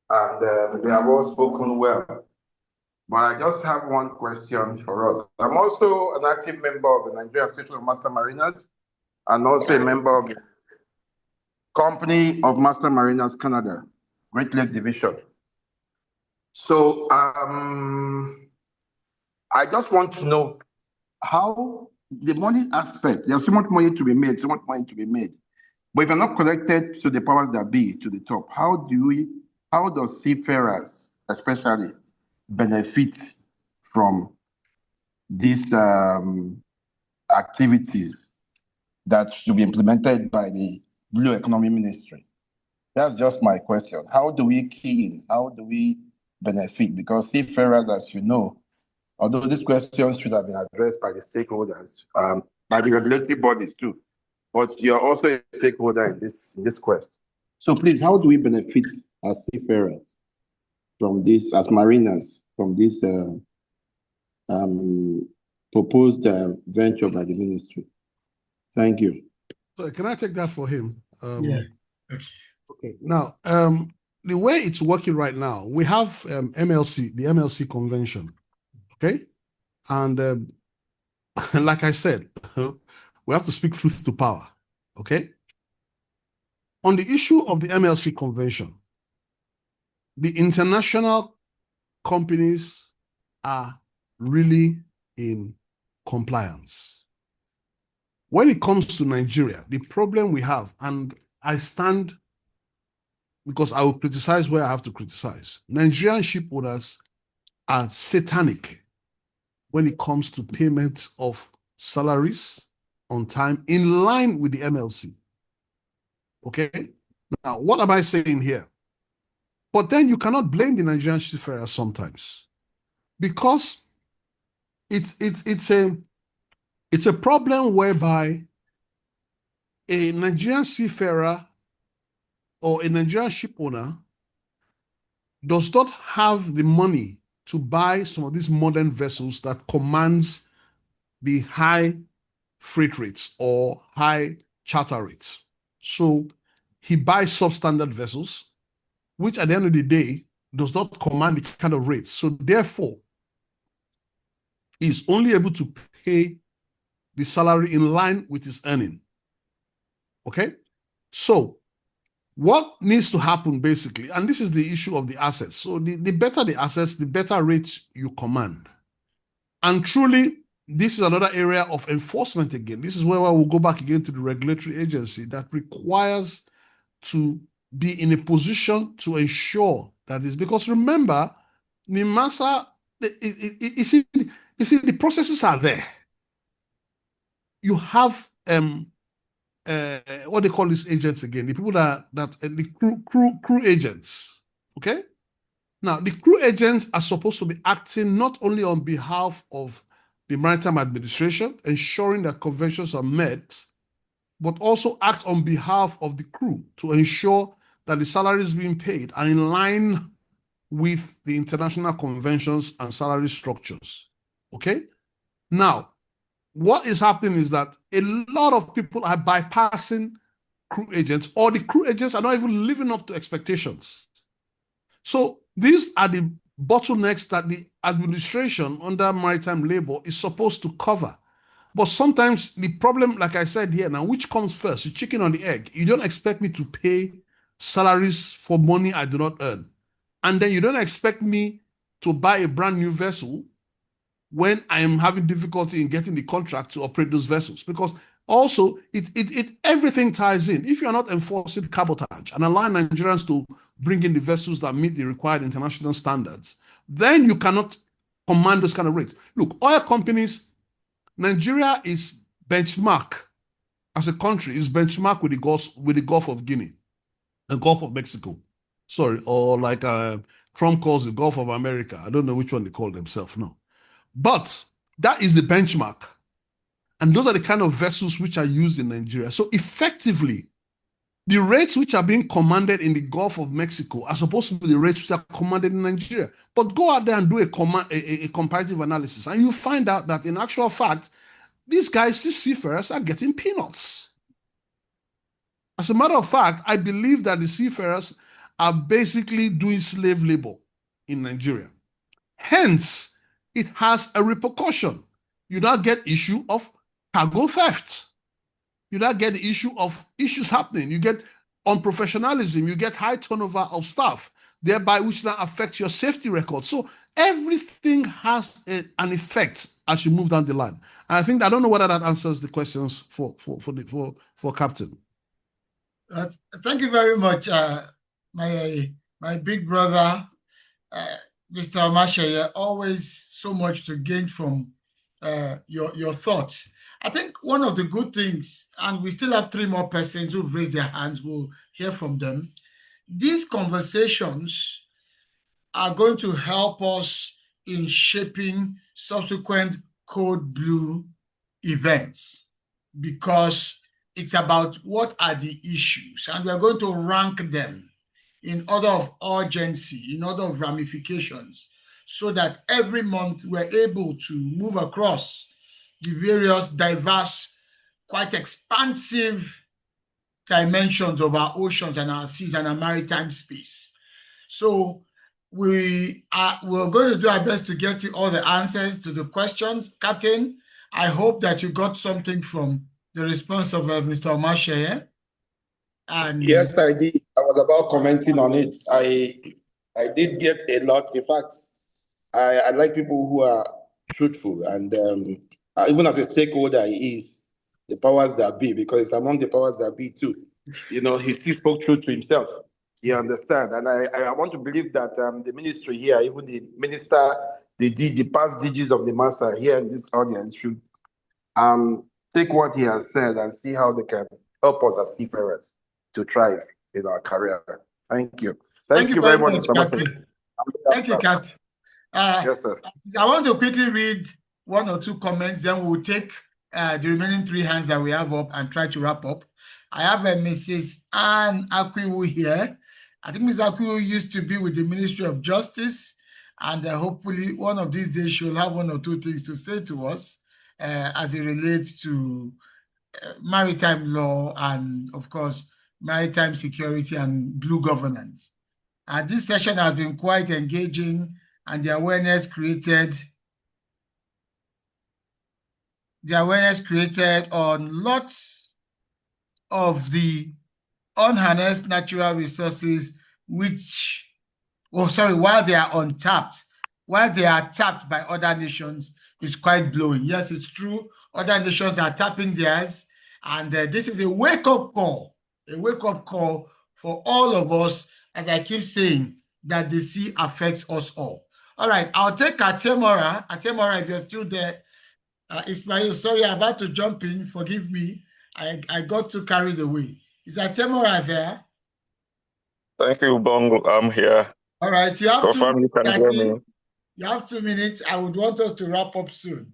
and they have all spoken well. But I just have one question for us. I'm also an active member of the Nigeria Association of Master Mariners, and also a member of the Company of Master Mariners Canada, Great Lake Division. So I just want to know how the money aspect, there's so much money to be made, so much money to be made. But if you're not connected to the powers that be, to the top, how does seafarers especially benefit from these activities that should be implemented by the Blue Economy Ministry? That's just my question. How do we key in? How do we benefit? Because seafarers, as you know, although these questions should have been addressed by the stakeholders, by the regulatory bodies too, but you're also a stakeholder in this quest. So please, how do we benefit as seafarers from this, as mariners, from this proposed venture by the ministry? Thank you. So can I take that for him? Yeah. Okay. Now, the way it's working right now, we have MLC, the MLC convention. Okay. And like I said, we have to speak truth to power. Okay. On the issue of the MLC convention, the international companies are really in compliance. When it comes to Nigeria, the problem we have, and I stand because I will criticize where I have to criticize, Nigerian ship owners are satanic when it comes to payment of salaries on time in line with the MLC. Okay? Now, what am I saying here? But then you cannot blame the Nigerian seafarers sometimes, because it's a problem whereby a Nigerian seafarer or a Nigerian ship owner does not have the money to buy some of these modern vessels that commands the high freight rates or high charter rates. So he buys substandard vessels, which at the end of the day does not command the kind of rates. So therefore, he's only able to pay the salary in line with his earning. Okay? So what needs to happen basically, and this is the issue of the assets. So the better the assets, the better rates you command. And truly, this is another area of enforcement again. This is where we'll go back again to the regulatory agency that requires to be in a position to ensure that is, because remember, NIMASA, you see, the processes are there. You have what they call these agents again, the people that the crew agents. Okay? Now, the crew agents are supposed to be acting not only on behalf of the Maritime Administration, ensuring that conventions are met, but also act on behalf of the crew to ensure that the salaries being paid are in line with the international conventions and salary structures. Okay? Now, what is happening is that a lot of people are bypassing crew agents, or the crew agents are not even living up to expectations. So these are the bottlenecks that the administration under maritime labor is supposed to cover. But sometimes the problem, like I said here now, which comes first, the chicken or the egg? You don't expect me to pay salaries for money I do not earn. And then you don't expect me to buy a brand new vessel when I am having difficulty in getting the contract to operate those vessels. Because also, everything ties in. If you're not enforcing cabotage and allowing Nigerians to bring in the vessels that meet the required international standards, then you cannot command those kind of rates. Look, oil companies, Nigeria is benchmark as a country, is benchmark with the Gulf of Guinea, the Gulf of Mexico. Sorry, or like Trump calls the Gulf of America. I don't know which one they call themselves now. But that is the benchmark. And those are the kind of vessels which are used in Nigeria. So effectively, the rates which are being commanded in the Gulf of Mexico are supposed to be the rates which are commanded in Nigeria. But go out there and do a comparative analysis, and you find out that in actual fact, these seafarers are getting peanuts. As a matter of fact, I believe that the seafarers are basically doing slave labor in Nigeria. Hence, it has a repercussion. You now get issue of cargo theft. You now get the issue of issues happening. You get unprofessionalism. You get high turnover of staff, thereby which now affects your safety record. So everything has an effect as you move down the line. And I think, I don't know whether that answers the questions for Captain. Thank you very much, my big brother, Mr. Omasheye. Always so much to gain from your thoughts. I think one of the good things, and we still have 3 more persons who've raised their hands, we'll hear from them. These conversations are going to help us in shaping subsequent Code Blue events, because it's about what are the issues, and we're going to rank them in order of urgency, in order of ramifications, so that every month we're able to move across the various diverse, quite expansive dimensions of our oceans and our seas and our maritime space. So we're going to do our best to get you all the answers to the questions. Captain, I hope that you got something from the response of Mr. Omasheye. And yes, I did. I was about commenting on it. I did get a lot. In fact, I like people who are truthful, and even as a stakeholder, he is the powers that be, because it's among the powers that be too. You know, he still spoke truth to himself. You understand? And I want to believe that the ministry here, even the minister, the past DGs of the master here in this audience should take what he has said and see how they can help us as seafarers. to thrive in our career. Thank you. Thank you very much, Mr. Mason. Thank you, Kat. Yes, sir. I want to quickly read one or two comments, then we'll take the remaining three hands that we have up and try to wrap up. I have a Mrs. Anne Akwiwu here. I think Mrs. Akwiwu used to be with the Ministry of Justice, and hopefully one of these days she'll have one or two things to say to us as it relates to maritime law and, of course, maritime security and blue governance. This session has been quite engaging, and the awareness created on lots of the unharnessed natural resources while they are untapped, while they are tapped by other nations, is quite blowing. Yes, it's true. Other nations are tapping theirs, and this is a wake-up call for all of us, as I keep saying, that the sea affects us all. All right, I'll take Atemora. Atemora, if you're still there. Ismail, sorry, I'm about to jump in. Forgive me. I got too carried away. Is Atemora there? Thank you, Bong. I'm here. All right, you have Confirm you can hear me. You have 2 minutes. I would want us to wrap up soon.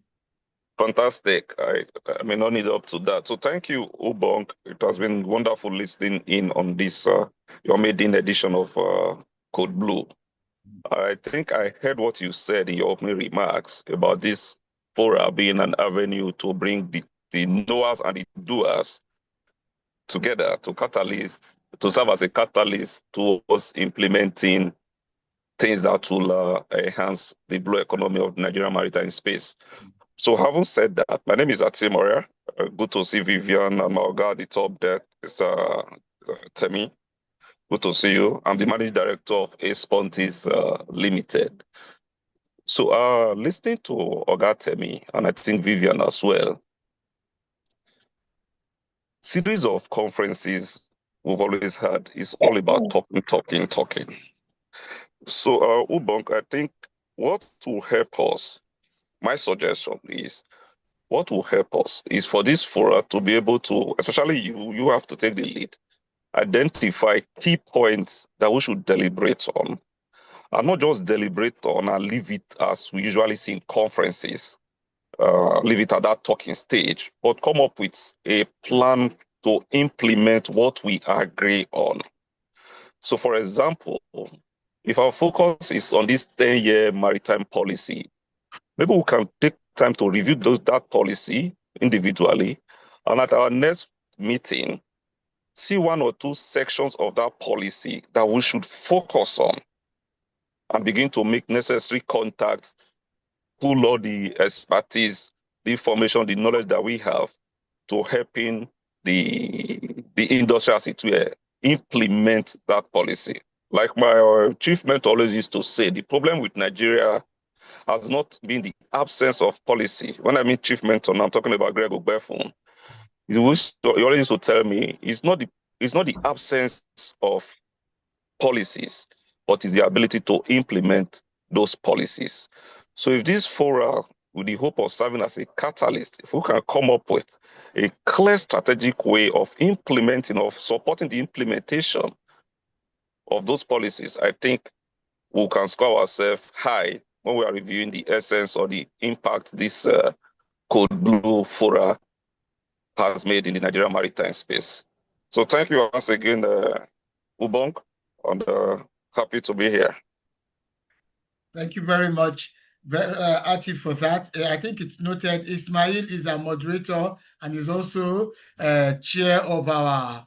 Fantastic. I may not need up to that. So thank you, Ubong. It has been wonderful listening in on this your maiden edition of Code Blue. I think I heard what you said in your opening remarks about this fora being an avenue to bring the knowers and the doers together to serve as a catalyst towards implementing things that will enhance the blue economy of the Nigerian maritime space. So having said that, my name is Atimora. Good to see Vivian and my guy at the top there is Temi. Good to see you. I'm the managing director of Spontis Limited. So listening to Oga Temi, and I think Vivian as well, series of conferences we've always had is all about talking. So Ubong, I think what will help us, my suggestion is, what will help us is for this fora to be able to, especially you have to take the lead, identify key points that we should deliberate on, and not just deliberate on and leave it as we usually see in conferences, leave it at that talking stage, but come up with a plan to implement what we agree on. So for example, if our focus is on this 10-year maritime policy, maybe we can take time to review that policy individually, and at our next meeting, see one or two sections of that policy that we should focus on and begin to make necessary contacts, pull all the expertise, the information, the knowledge that we have to helping the industry as it were implement that policy. Like my chief mentor always used to say, the problem with Nigeria has not been the absence of policy. When I mean chief mentor, now I'm talking about Greg Ogbefun. He always used to tell me it's not the absence of policies, but it's the ability to implement those policies. So if this fora, with the hope of serving as a catalyst, if we can come up with a clear strategic way of implementing, of supporting the implementation of those policies, I think we can score ourselves high when we are reviewing the essence or the impact this Code Blue fora has made in the Nigerian maritime space. So thank you once again, Ubong, and happy to be here. Thank you very much, Ati, for that. I think it's noted. Ismail is our moderator and is also chair of our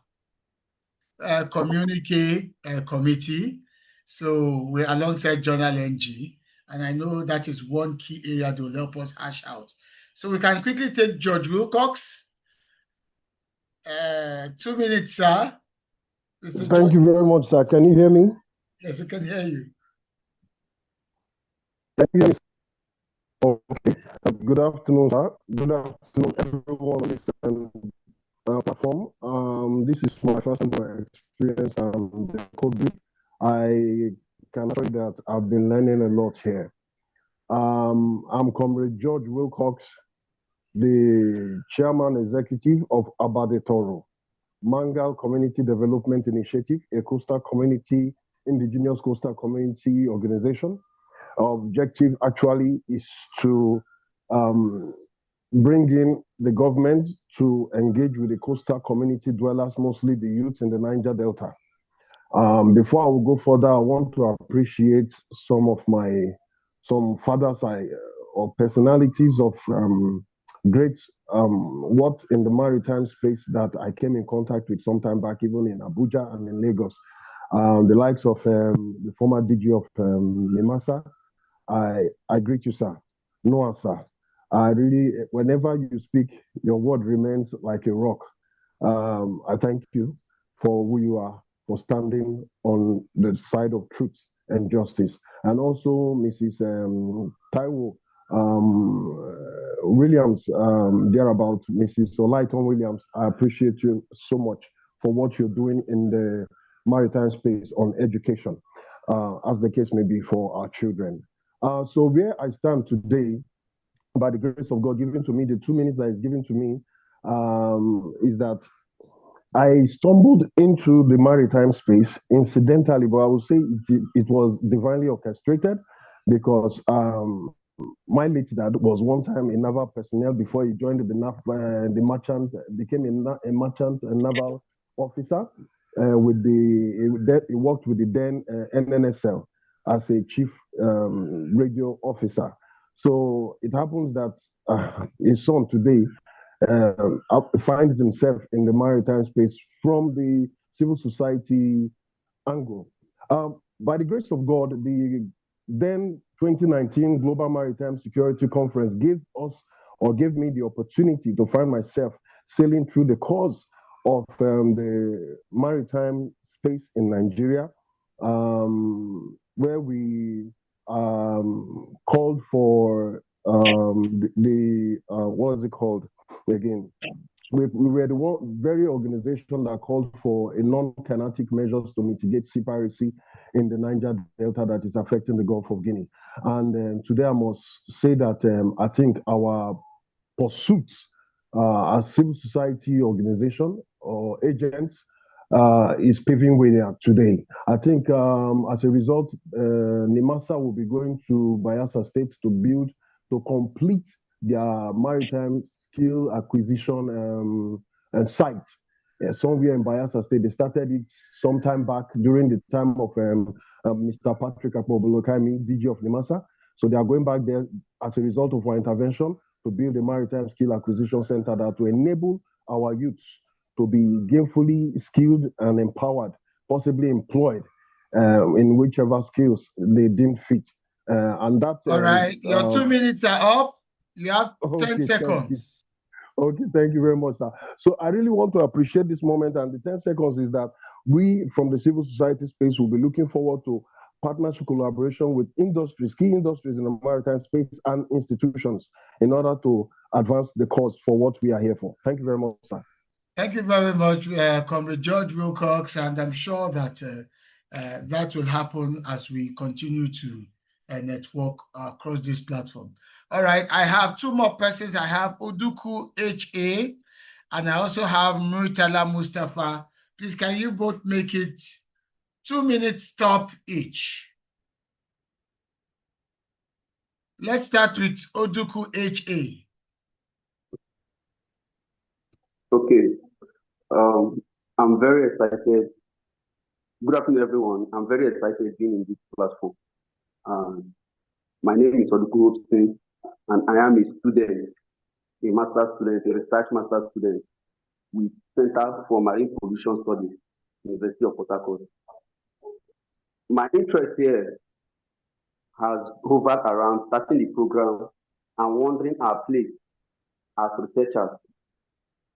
communique committee. So we're alongside Journal NG, and I know that is one key area that will help us hash out. So we can quickly take George Wilcox. 2 minutes, sir. Thank you very much, sir. Can you hear me? Yes, we can hear you. Okay. Good afternoon, sir. Good afternoon, everyone on this platform. This is my first experience the Code Blue. I can tell you that I've been learning a lot here. I'm Comrade George Wilcox, the chairman executive of Abade Toro. Mangal Community Development Initiative, a coastal community, indigenous coastal community organization. Our objective actually is to bring in the government to engage with the coastal community dwellers, mostly the youth in the Niger Delta. Before I will go further, I want to appreciate some fathers or personalities of great what in the maritime space that I came in contact with sometime back, even in Abuja and in Lagos. The likes of the former DG of Nemasa. I greet you, sir. Noah, sir. I really, whenever you speak, your word remains like a rock. I thank you for who you are, for standing on the side of truth and justice. And also, Mrs. Taiwo Williams, thereabout, Mrs. Olaiton Williams, I appreciate you so much for what you're doing in the maritime space on education, as the case may be for our children. So where I stand today, by the grace of God given to me, the 2 minutes that is given to me, is that I stumbled into the maritime space incidentally, but I would say it was divinely orchestrated, because my late dad was one time a naval personnel before he joined the merchant, became a merchant and naval officer. He worked with the then NNSL as a chief radio officer. So it happens that his son today finds himself in the maritime space from the civil society angle. By the grace of God, the then 2019 Global Maritime Security Conference gave me the opportunity to find myself sailing through the course of the maritime space in Nigeria, where we called for what is it called again? We were the very organization that called for a non-kinetic measures to mitigate sea piracy in the Niger Delta that is affecting the Gulf of Guinea. And today I must say that I think our pursuits as civil society organization or agents is paving way today. I think as a result, NIMASA will be going to Bayelsa State to complete their maritime skill acquisition and site somewhere in Bayelsa State. They started it some time back during the time of Mr. Patrick Akpobolokami, DG of NIMASA. So they are going back there as a result of our intervention to build a maritime skill acquisition center that will enable our youths to be gainfully skilled and empowered, possibly employed in whichever skills they deem fit. And that. All right, your 2 minutes are up. You have 10 seconds. Okay, thank you very much, sir. So I really want to appreciate this moment, and the 10 seconds is that we from the civil society space will be looking forward to partnership collaboration with industries, key industries in the maritime space and institutions in order to advance the cause for what we are here for. Thank you very much, sir. Thank you very much, Comrade George Wilcox, and I'm sure that that will happen as we continue to network across this platform. All right, I have two more persons. I have Oduku H.A. and I also have Muritala Mustafa. Please, can you both make it 2 minutes stop each? Let's start with Oduku H.A. Okay. I'm very excited. Good afternoon, everyone. I'm very excited being in this platform. My name is Oduku H.A. and I am a student, a master's student, a research master's student with Center for Marine Pollution Studies, University of Port Harcourt. My interest here has hovered around starting the program and wondering our place as researchers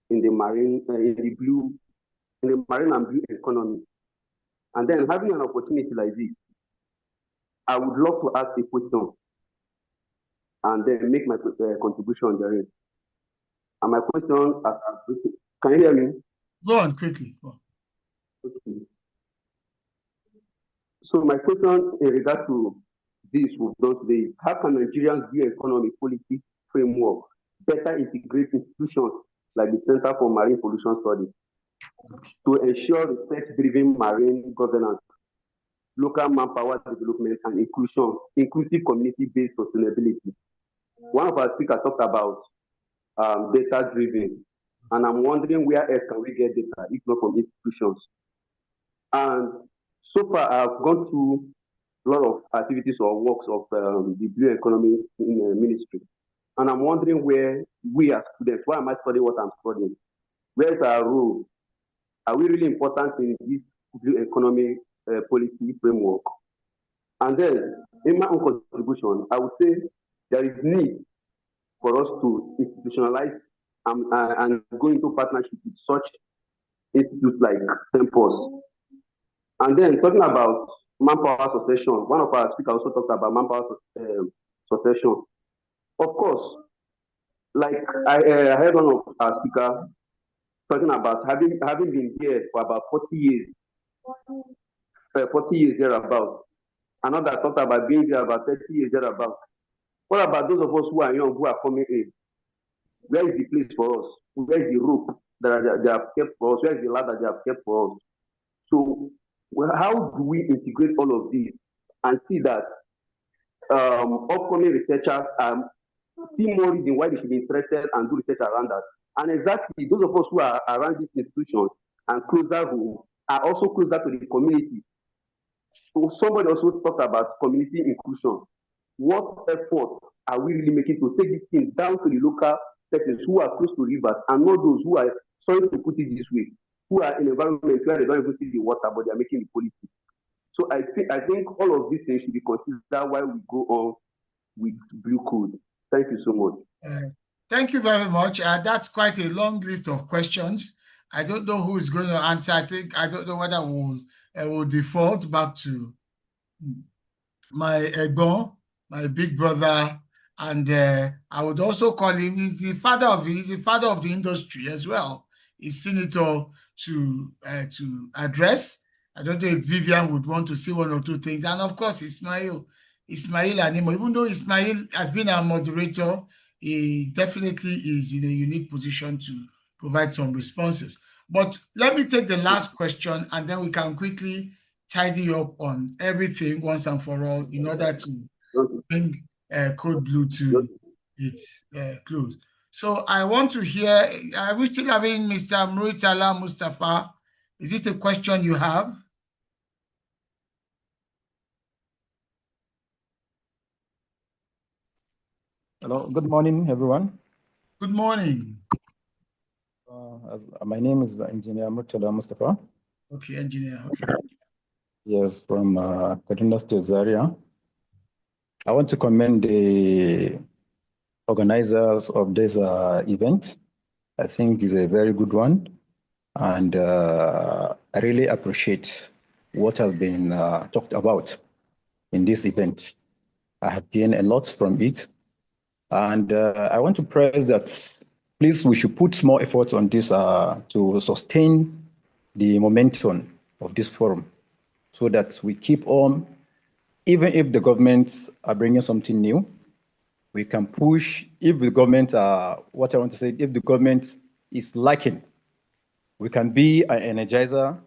in the marine, in the marine and blue economy. And then having an opportunity like this, I would love to ask a question and then make my contribution therein. And my question, can you hear me? Go on quickly. Go on. Okay. So my question in regard to this we've done today is, how can Nigeria's bioeconomy policy framework better integrate institutions like the Center for Marine Pollution Studies to ensure research-driven marine governance, local manpower development, and inclusive community-based sustainability. One of our speakers talked about data-driven, and I'm wondering where else can we get data if not from institutions. And so far, I've gone through a lot of activities or works of the Blue Economy Ministry, and I'm wondering where we as students, why am I studying what I'm studying? Where is our role? Are we really important in this Blue Economy policy framework? And then, in my own contribution, I would say there is need for us to institutionalize and go into partnership with such institutes like SEMPOS. And then talking about manpower succession, one of our speakers also talked about manpower succession. Of course, like I heard one of our speakers talking about having been here for about 40 years, 40 years thereabout. Another talked about being there about 30 years thereabout. What about those of us who are young, who are coming in? Where is the place for us? Where is the rope that they have kept for us? Where is the ladder they have kept for us? So how do we integrate all of these and see that upcoming researchers see more reason why they should be interested and do research around that? And exactly, those of us who are around these institutions and closer who are also closer to the community. So somebody also talked about community inclusion. What effort are we really making to take this thing down to the local settings who are close to rivers and not those who are, sorry to put it this way, who are in environments where they don't even see the water, but they are making the policy. So I think all of these things should be considered while we go on with Blue Code. Thank you so much. Thank you very much. That's quite a long list of questions. I don't know who is going to answer. I don't know whether we'll default back to my Egbon, my big brother, and I would also call him, he's the father of the industry as well. He's senator to address. I don't know if Vivian would want to say one or two things. And of course, Ismail Animo, even though Ismail has been our moderator, he definitely is in a unique position to provide some responses. But let me take the last question and then we can quickly tidy up on everything once and for all in order to bring Code Blue to its close. So I want to hear, are we still having Mr. Muritala Mustafa? Is it a question you have? Hello, good morning, everyone. Good morning. My name is Engineer Murtala Mustafa. Okay, engineer. Okay. Yes, from Kaduna State, Zaria. I want to commend the organizers of this event. I think it's a very good one. And I really appreciate what has been talked about in this event. I have gained a lot from it. And I want to press that, please, we should put more effort on this to sustain the momentum of this forum so that we keep on, even if the governments are bringing something new, we can push. If the government, what I want to say, if the government is lacking, we can be an energizer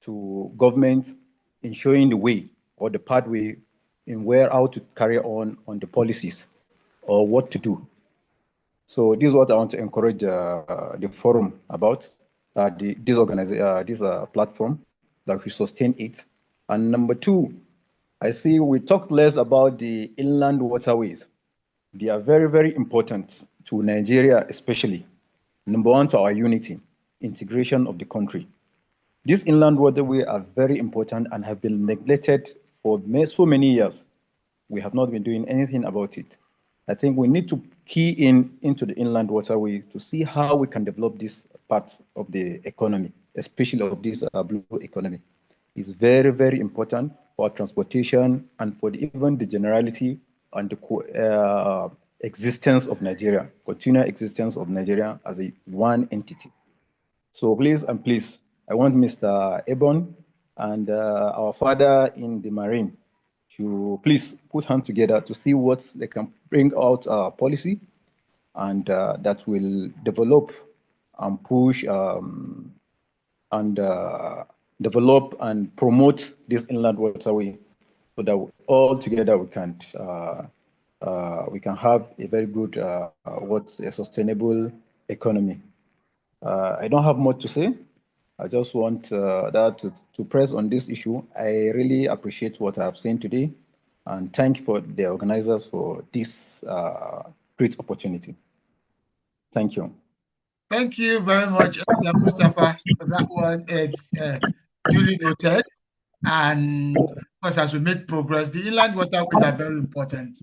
to government in showing the way or the pathway in where how to carry on the policies or what to do. So this is what I want to encourage the forum about, this platform, that we sustain it. And number two, I see we talked less about the inland waterways. They are very, very important to Nigeria, especially. Number one, to our unity, integration of the country. These inland waterways are very important and have been neglected for so many years. We have not been doing anything about it. I think we need to key into the inland waterway to see how we can develop this part of the economy, especially of this blue economy. It's very, very important for transportation and for even the generality and the existence of Nigeria, continual existence of Nigeria as a one entity. So please, I want Mr. Ebon and our father in the Marine to please put hands together to see what they can bring out policy and that will develop and push and develop and promote this inland waterway so that all together we can have a very good, a sustainable economy. I don't have much to say. I just want that to press on this issue. I really appreciate what I've seen today, and thank you for the organizers for this great opportunity. Thank you. Thank you very much, Mustafa, for that one. It's duly noted. And of course, as we make progress, the inland waterways are very important.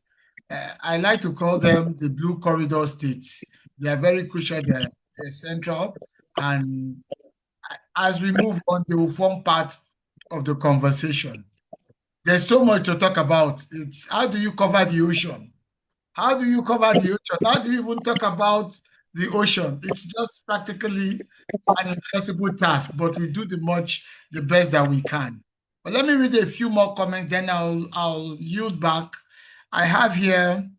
I like to call them the blue corridor states. They are very crucial, they're central. And as we move on, they will form part of the conversation. There's so much to talk about. It's how do you cover the ocean? How do you cover the ocean? How do you even talk about the ocean? It's just practically an impossible task, but we do the best that we can. But let me read a few more comments, then I'll yield back. I have here,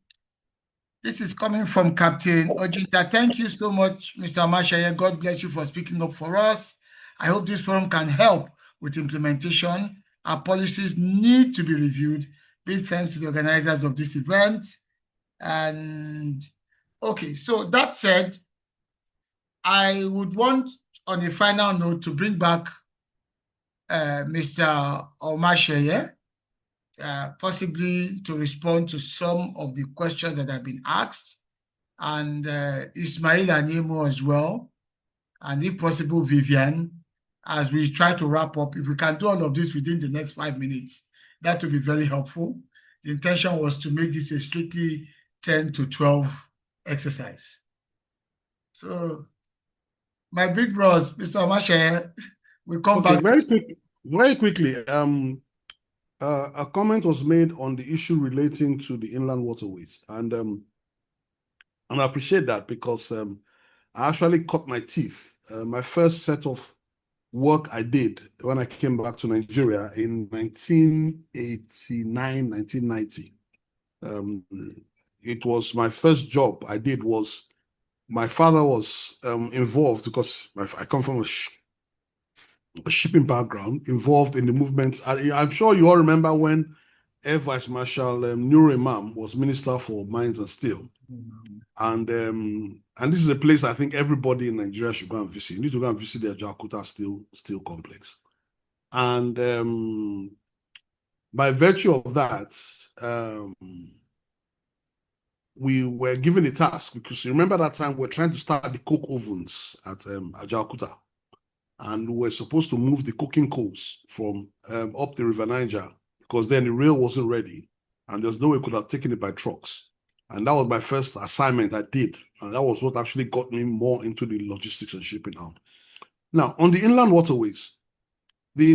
this is coming from Captain Ojinta. Thank you so much, Mr. Mashaye. God bless you for speaking up for us. I hope this forum can help with implementation. Our policies need to be reviewed. Big thanks to the organizers of this event. And okay, so that said, I would want, on a final note, to bring back Mr. Omasheye, possibly to respond to some of the questions that have been asked, and Ismail Animo as well, and if possible, Vivian, as we try to wrap up. If we can do all of this within the next 5 minutes, that would be very helpful. The intention was to make this a strictly 10 to 12 exercise. So, my big bros, Mr. Omasheye, we come back. Very quickly. A comment was made on the issue relating to the inland waterways, and I appreciate that because I actually cut my teeth. My first set of work I did when I came back to Nigeria in 1989, 1990. It was my first job I did was, my father was involved because I come from a shipping background, involved in the movement. I'm sure you all remember when Air Vice Marshal Nuru Imam was Minister for Mines and Steel. And this is a place I think everybody in Nigeria should go and visit. You need to go and visit the Jakarta Steel Complex. And by virtue of that, we were given a task, because you remember that time we're trying to start the coke ovens at Jakarta. And we were supposed to move the coking coals from up the River Niger, because then the rail wasn't ready and there's no way we could have taken it by trucks. And that was my first assignment I did. And that was what actually got me more into the logistics and shipping out. Now, on the inland waterways, the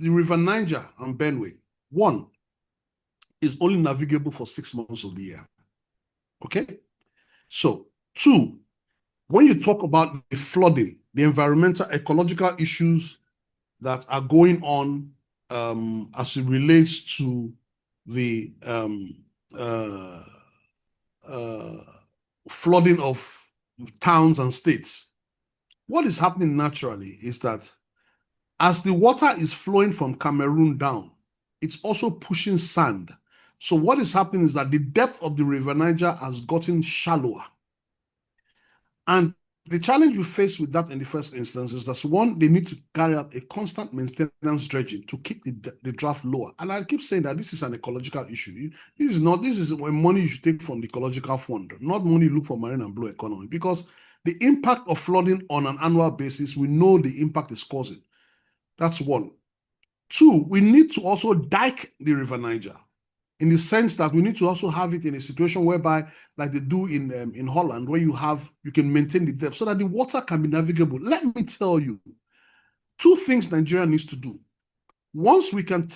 River Niger and Benue, one, is only navigable for 6 months of the year. Okay? So, two, when you talk about the flooding, the environmental, ecological issues that are going on as it relates to the flooding of towns and states, what is happening naturally is that as the water is flowing from Cameroon down, it's also pushing sand. So what is happening is that the depth of the River Niger has gotten shallower. And the challenge we face with that in the first instance is that, one, they need to carry out a constant maintenance dredging to keep the draft lower. And I keep saying that this is an ecological issue. This is money you should take from the ecological fund, not money you look for marine and blue economy, because the impact of flooding on an annual basis, we know the impact it's causing. That's one. Two, we need to also dike the River Niger, in the sense that we need to also have it in a situation whereby, like they do in Holland, where you can maintain the depth so that the water can be navigable. Let me tell you, two things Nigeria needs to do. Once we can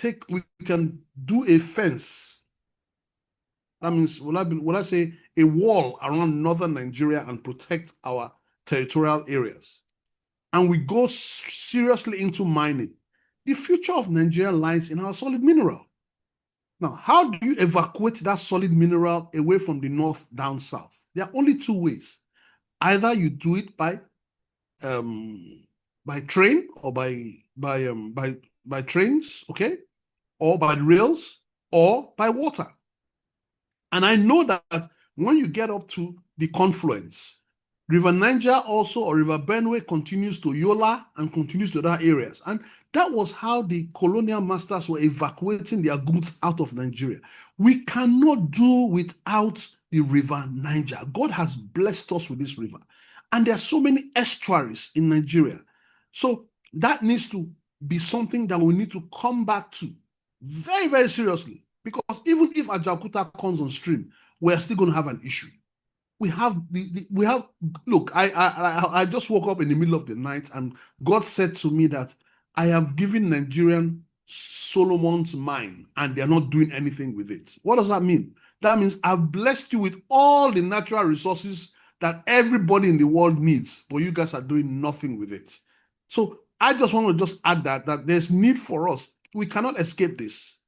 do a fence, that means, will I say a wall around northern Nigeria and protect our territorial areas, and we go seriously into mining, the future of Nigeria lies in our solid mineral. Now, how do you evacuate that solid mineral away from the north down south? There are only two ways. Either you do it by by train or by trains, okay, or by rails or by water. And I know that when you get up to the confluence, River Niger also, or River Benue, continues to Yola and continues to other areas. And that was how the colonial masters were evacuating their goods out of Nigeria. We cannot do without the River Niger. God has blessed us with this river. And there are so many estuaries in Nigeria. So that needs to be something that we need to come back to very, very seriously. Because even if Ajaokuta comes on stream, we're still going to have an issue. We have look, I just woke up in the middle of the night and God said to me that I have given Nigerian Solomon's mine and they're not doing anything with it. What does that mean? That means I've blessed you with all the natural resources that everybody in the world needs, but you guys are doing nothing with it. So I just want to just add that there's need for us. We cannot escape this.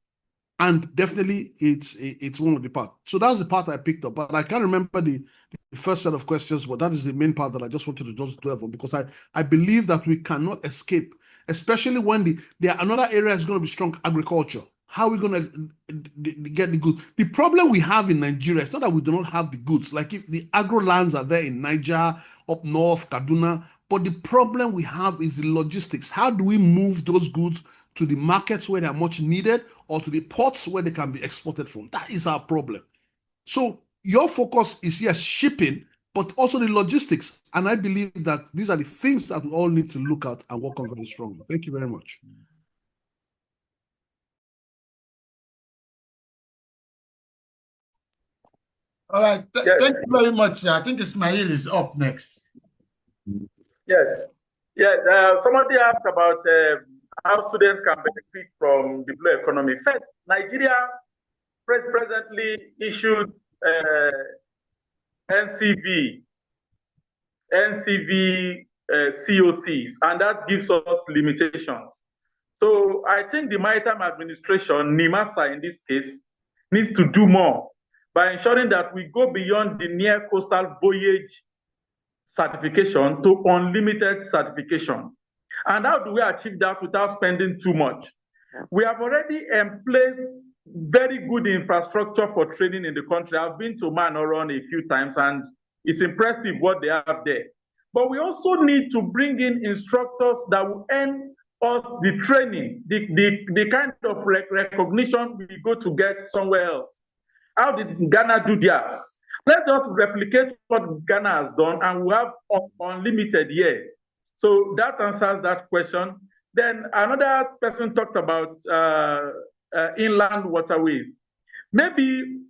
And definitely it's one of the parts. So that's the part I picked up, but I can't remember the first set of questions, but that is the main part that I just wanted to just dwell on, because I believe that we cannot escape, especially when there are another area is going to be strong agriculture. How are we going to get the goods? The problem we have in Nigeria is not that we do not have the goods. Like if the agro lands are there in Niger, up north, Kaduna, but the problem we have is the logistics. How do we move those goods to the markets where they are much needed, or to the ports where they can be exported from? That is our problem. So your focus is, yes, shipping, but also the logistics. And I believe that these are the things that we all need to look at and work on very strongly. Thank you very much. All right. Yes. Thank you very much. I think Ismail is up next. Yes. Yeah. Somebody asked about how students can benefit from the blue economy. First, Nigeria presently issued NCV COCs, and that gives us limitations. So I think the Maritime Administration, NIMASA in this case, needs to do more by ensuring that we go beyond the near coastal voyage certification to unlimited certification. And how do we achieve that without spending too much? We have already in place very good infrastructure for training in the country. I've been to Manoron a few times, and it's impressive what they have there. But we also need to bring in instructors that will earn us the training, the kind of recognition we go to get somewhere else. How did Ghana do theirs? Let us replicate what Ghana has done, and we have unlimited here. So that answers that question. Then another person talked about inland waterways. Maybe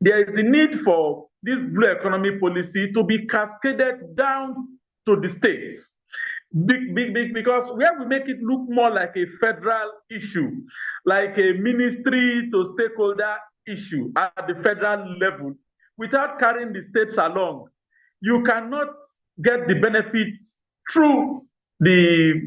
there is the need for this blue economy policy to be cascaded down to the states. Because where we make it look more like a federal issue, like a ministry to stakeholder issue at the federal level, without carrying the states along, you cannot get the benefits through the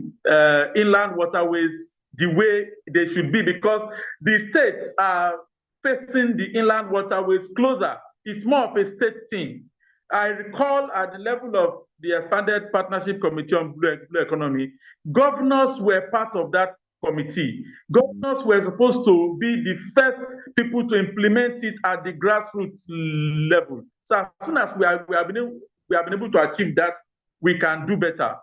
inland waterways the way they should be, because the states are facing the inland waterways closer. It's more of a state thing. I recall at the level of the Expanded Partnership Committee on Blue Economy, governors were part of that committee. Governors were supposed to be the first people to implement it at the grassroots level. So as soon as we have been able to achieve that, we can do better.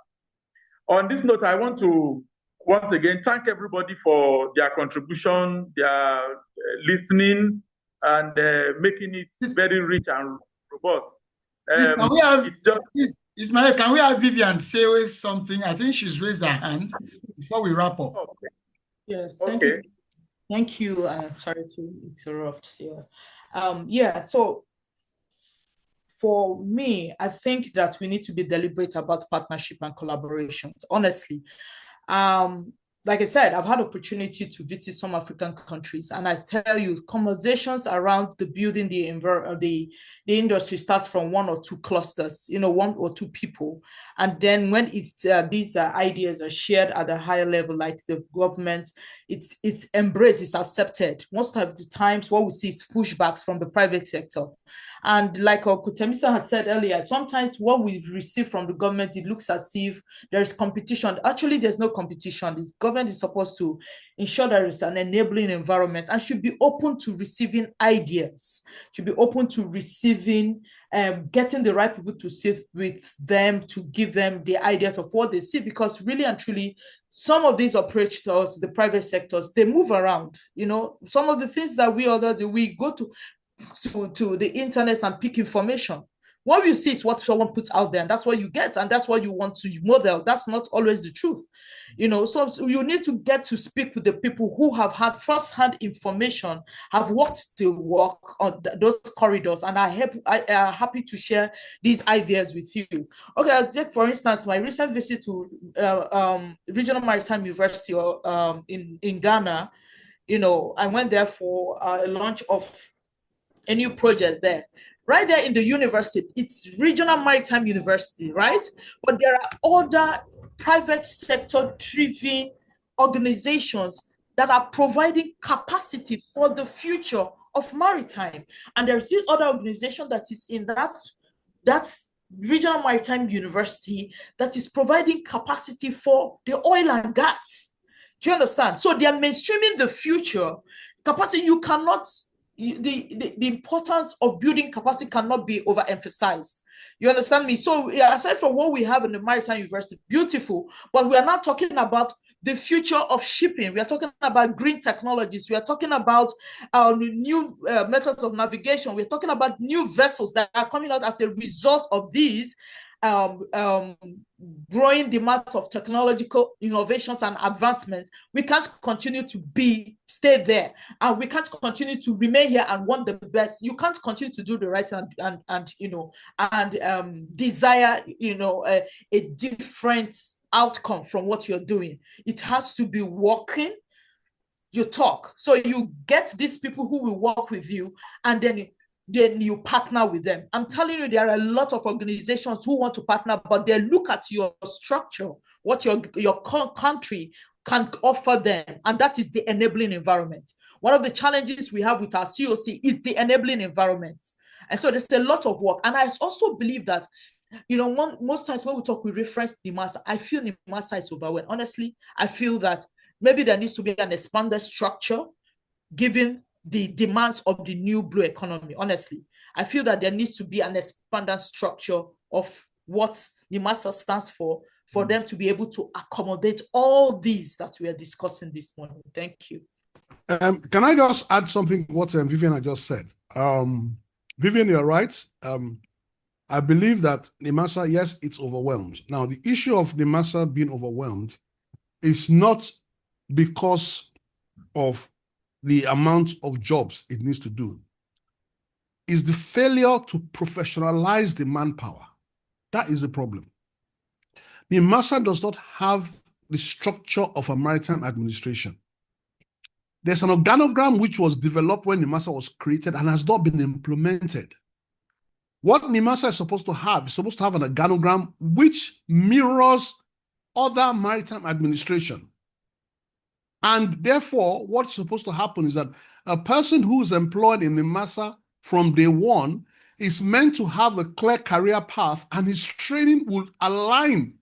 On this note, I want to once again thank everybody for their contribution, their listening, and making it very rich and robust. Ismail, can we have Vivian say something? I think she's raised her hand before we wrap up. Okay. Yes, thank you. Thank you. Sorry to interrupt here. So for me, I think that we need to be deliberate about partnership and collaborations. Honestly, like I said, I've had opportunity to visit some African countries, and I tell you, conversations around the building the industry starts from one or two clusters, one or two people, and then when these ideas are shared at a higher level, like the government, it's embraced, it's accepted. Most of the times, what we see is pushbacks from the private sector. And like Kutemisa has said earlier, sometimes what we receive from the government, it looks as if there is competition. Actually, there's no competition. The government is supposed to ensure there is an enabling environment and should be open to receiving ideas, should be open to receiving, getting the right people to sit with them, to give them the ideas of what they see, because really and truly, some of these operators, the private sectors, they move around. Some of the things that we go to the internet and pick information. What you see is what someone puts out there, and that's what you get, and that's what you want to model. That's not always the truth, so you need to get to speak with the people who have had first-hand information, have walked the walk on those corridors, and I am happy to share these ideas with you. Okay, I'll take, for instance, my recent visit to Regional Maritime University in Ghana. I went there for a launch of a new project there. Right there in the university, it's Regional Maritime University, right? But there are other private sector driven organizations that are providing capacity for the future of maritime. And there's this other organization that is in that Regional Maritime University that is providing capacity for the oil and gas. Do you understand? So they are mainstreaming the future capacity. You cannot, the importance of building capacity cannot be overemphasized. You understand me? So aside from what we have in the Maritime University, beautiful, but we are not talking about the future of shipping. We are talking about green technologies. We are talking about new methods of navigation. We're talking about new vessels that are coming out as a result of these growing demands of technological innovations and advancements. We can't continue to stay there, and we can't continue to remain here and want the best. You can't continue to do the right and desire a different outcome from what you're doing. It has to be working. You talk, so you get these people who will work with you, and then you partner with them. I'm telling you, there are a lot of organizations who want to partner, but they look at your structure, what your country can offer them, and that is the enabling environment. One of the challenges we have with our COC is the enabling environment. And so there's a lot of work. And I also believe that, most times when we talk, we reference NIMASA. I feel NIMASA is overwhelmed. Honestly, I feel that maybe there needs to be an expanded structure given the demands of the new blue economy. Honestly, I feel that there needs to be an expanded structure of what NIMASA stands for them to be able to accommodate all these that we are discussing this morning. Thank you. Can I just add something what Vivian had just said? Vivian, you're right. I believe that NIMASA, yes, it's overwhelmed. Now, the issue of NIMASA being overwhelmed is not because of the amount of jobs it needs to do. It's the failure to professionalize the manpower. That is the problem. NIMASA does not have the structure of a maritime administration. There's an organogram which was developed when NIMASA was created and has not been implemented. What NIMASA is supposed to have an organogram which mirrors other maritime administration. And therefore, what's supposed to happen is that a person who is employed in NIMASA from day one is meant to have a clear career path, and his training will align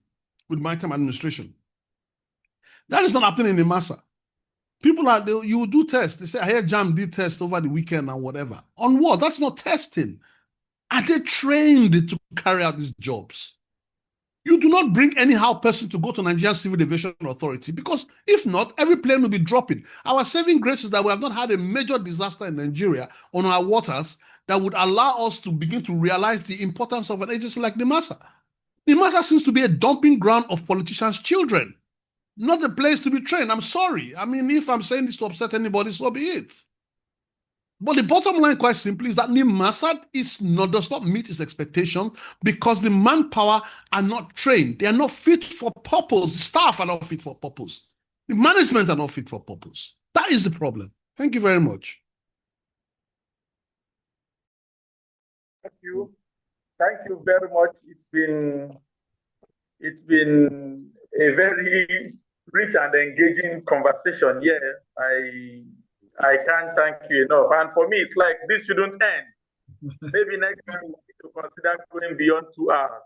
with maritime administration. That is not happening in NIMASA. You do tests. They say, I hear JAM did test over the weekend and whatever. On what? That's not testing. Are they trained to carry out these jobs? You do not bring anyhow person to go to Nigerian Civil Aviation Authority, because if not, every plane will be dropping. Our saving grace is that we have not had a major disaster in Nigeria on our waters that would allow us to begin to realize the importance of an agency like NIMASA. NIMASA seems to be a dumping ground of politicians' children, not a place to be trained. I'm sorry. I mean, if I'm saying this to upset anybody, so be it. But the bottom line, quite simply, is that NIMASA does not meet its expectations because the manpower are not trained. They are not fit for purpose. The staff are not fit for purpose. The management are not fit for purpose. That is the problem. Thank you very much. Thank you. Thank you very much. It's been a very rich and engaging conversation here. I can't thank you enough. And for me, it's like this shouldn't end. Maybe next time we need to consider going beyond 2 hours.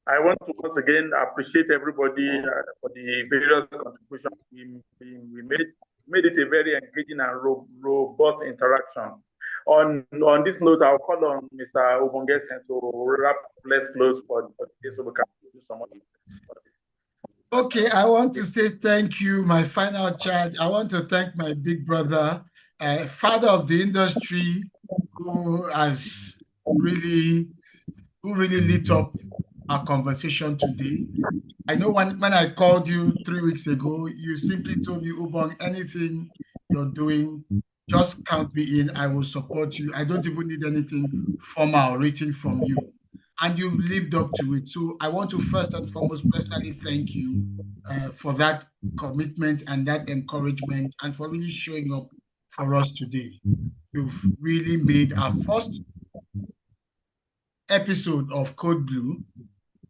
I want to once again appreciate everybody for the various contributions we made. Made it a very engaging and robust interaction. On this note, I'll call on Mr. Obongesen to wrap. Let's close for this so we can do some more. Okay, I want to say thank you, my final charge. I want to thank my big brother, father of the industry, who really lit up our conversation today. I know when I called you 3 weeks ago, you simply told me, Ubong, anything you're doing, just count me in. I will support you. I don't even need anything formal written from you. And you've lived up to it. So I want to first and foremost personally thank you for that commitment and that encouragement and for really showing up for us today. You've really made our first episode of Code Blue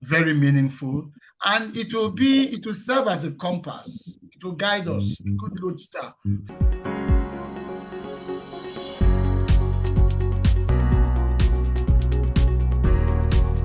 very meaningful, and it will serve as a compass. It will guide us, a good lodestar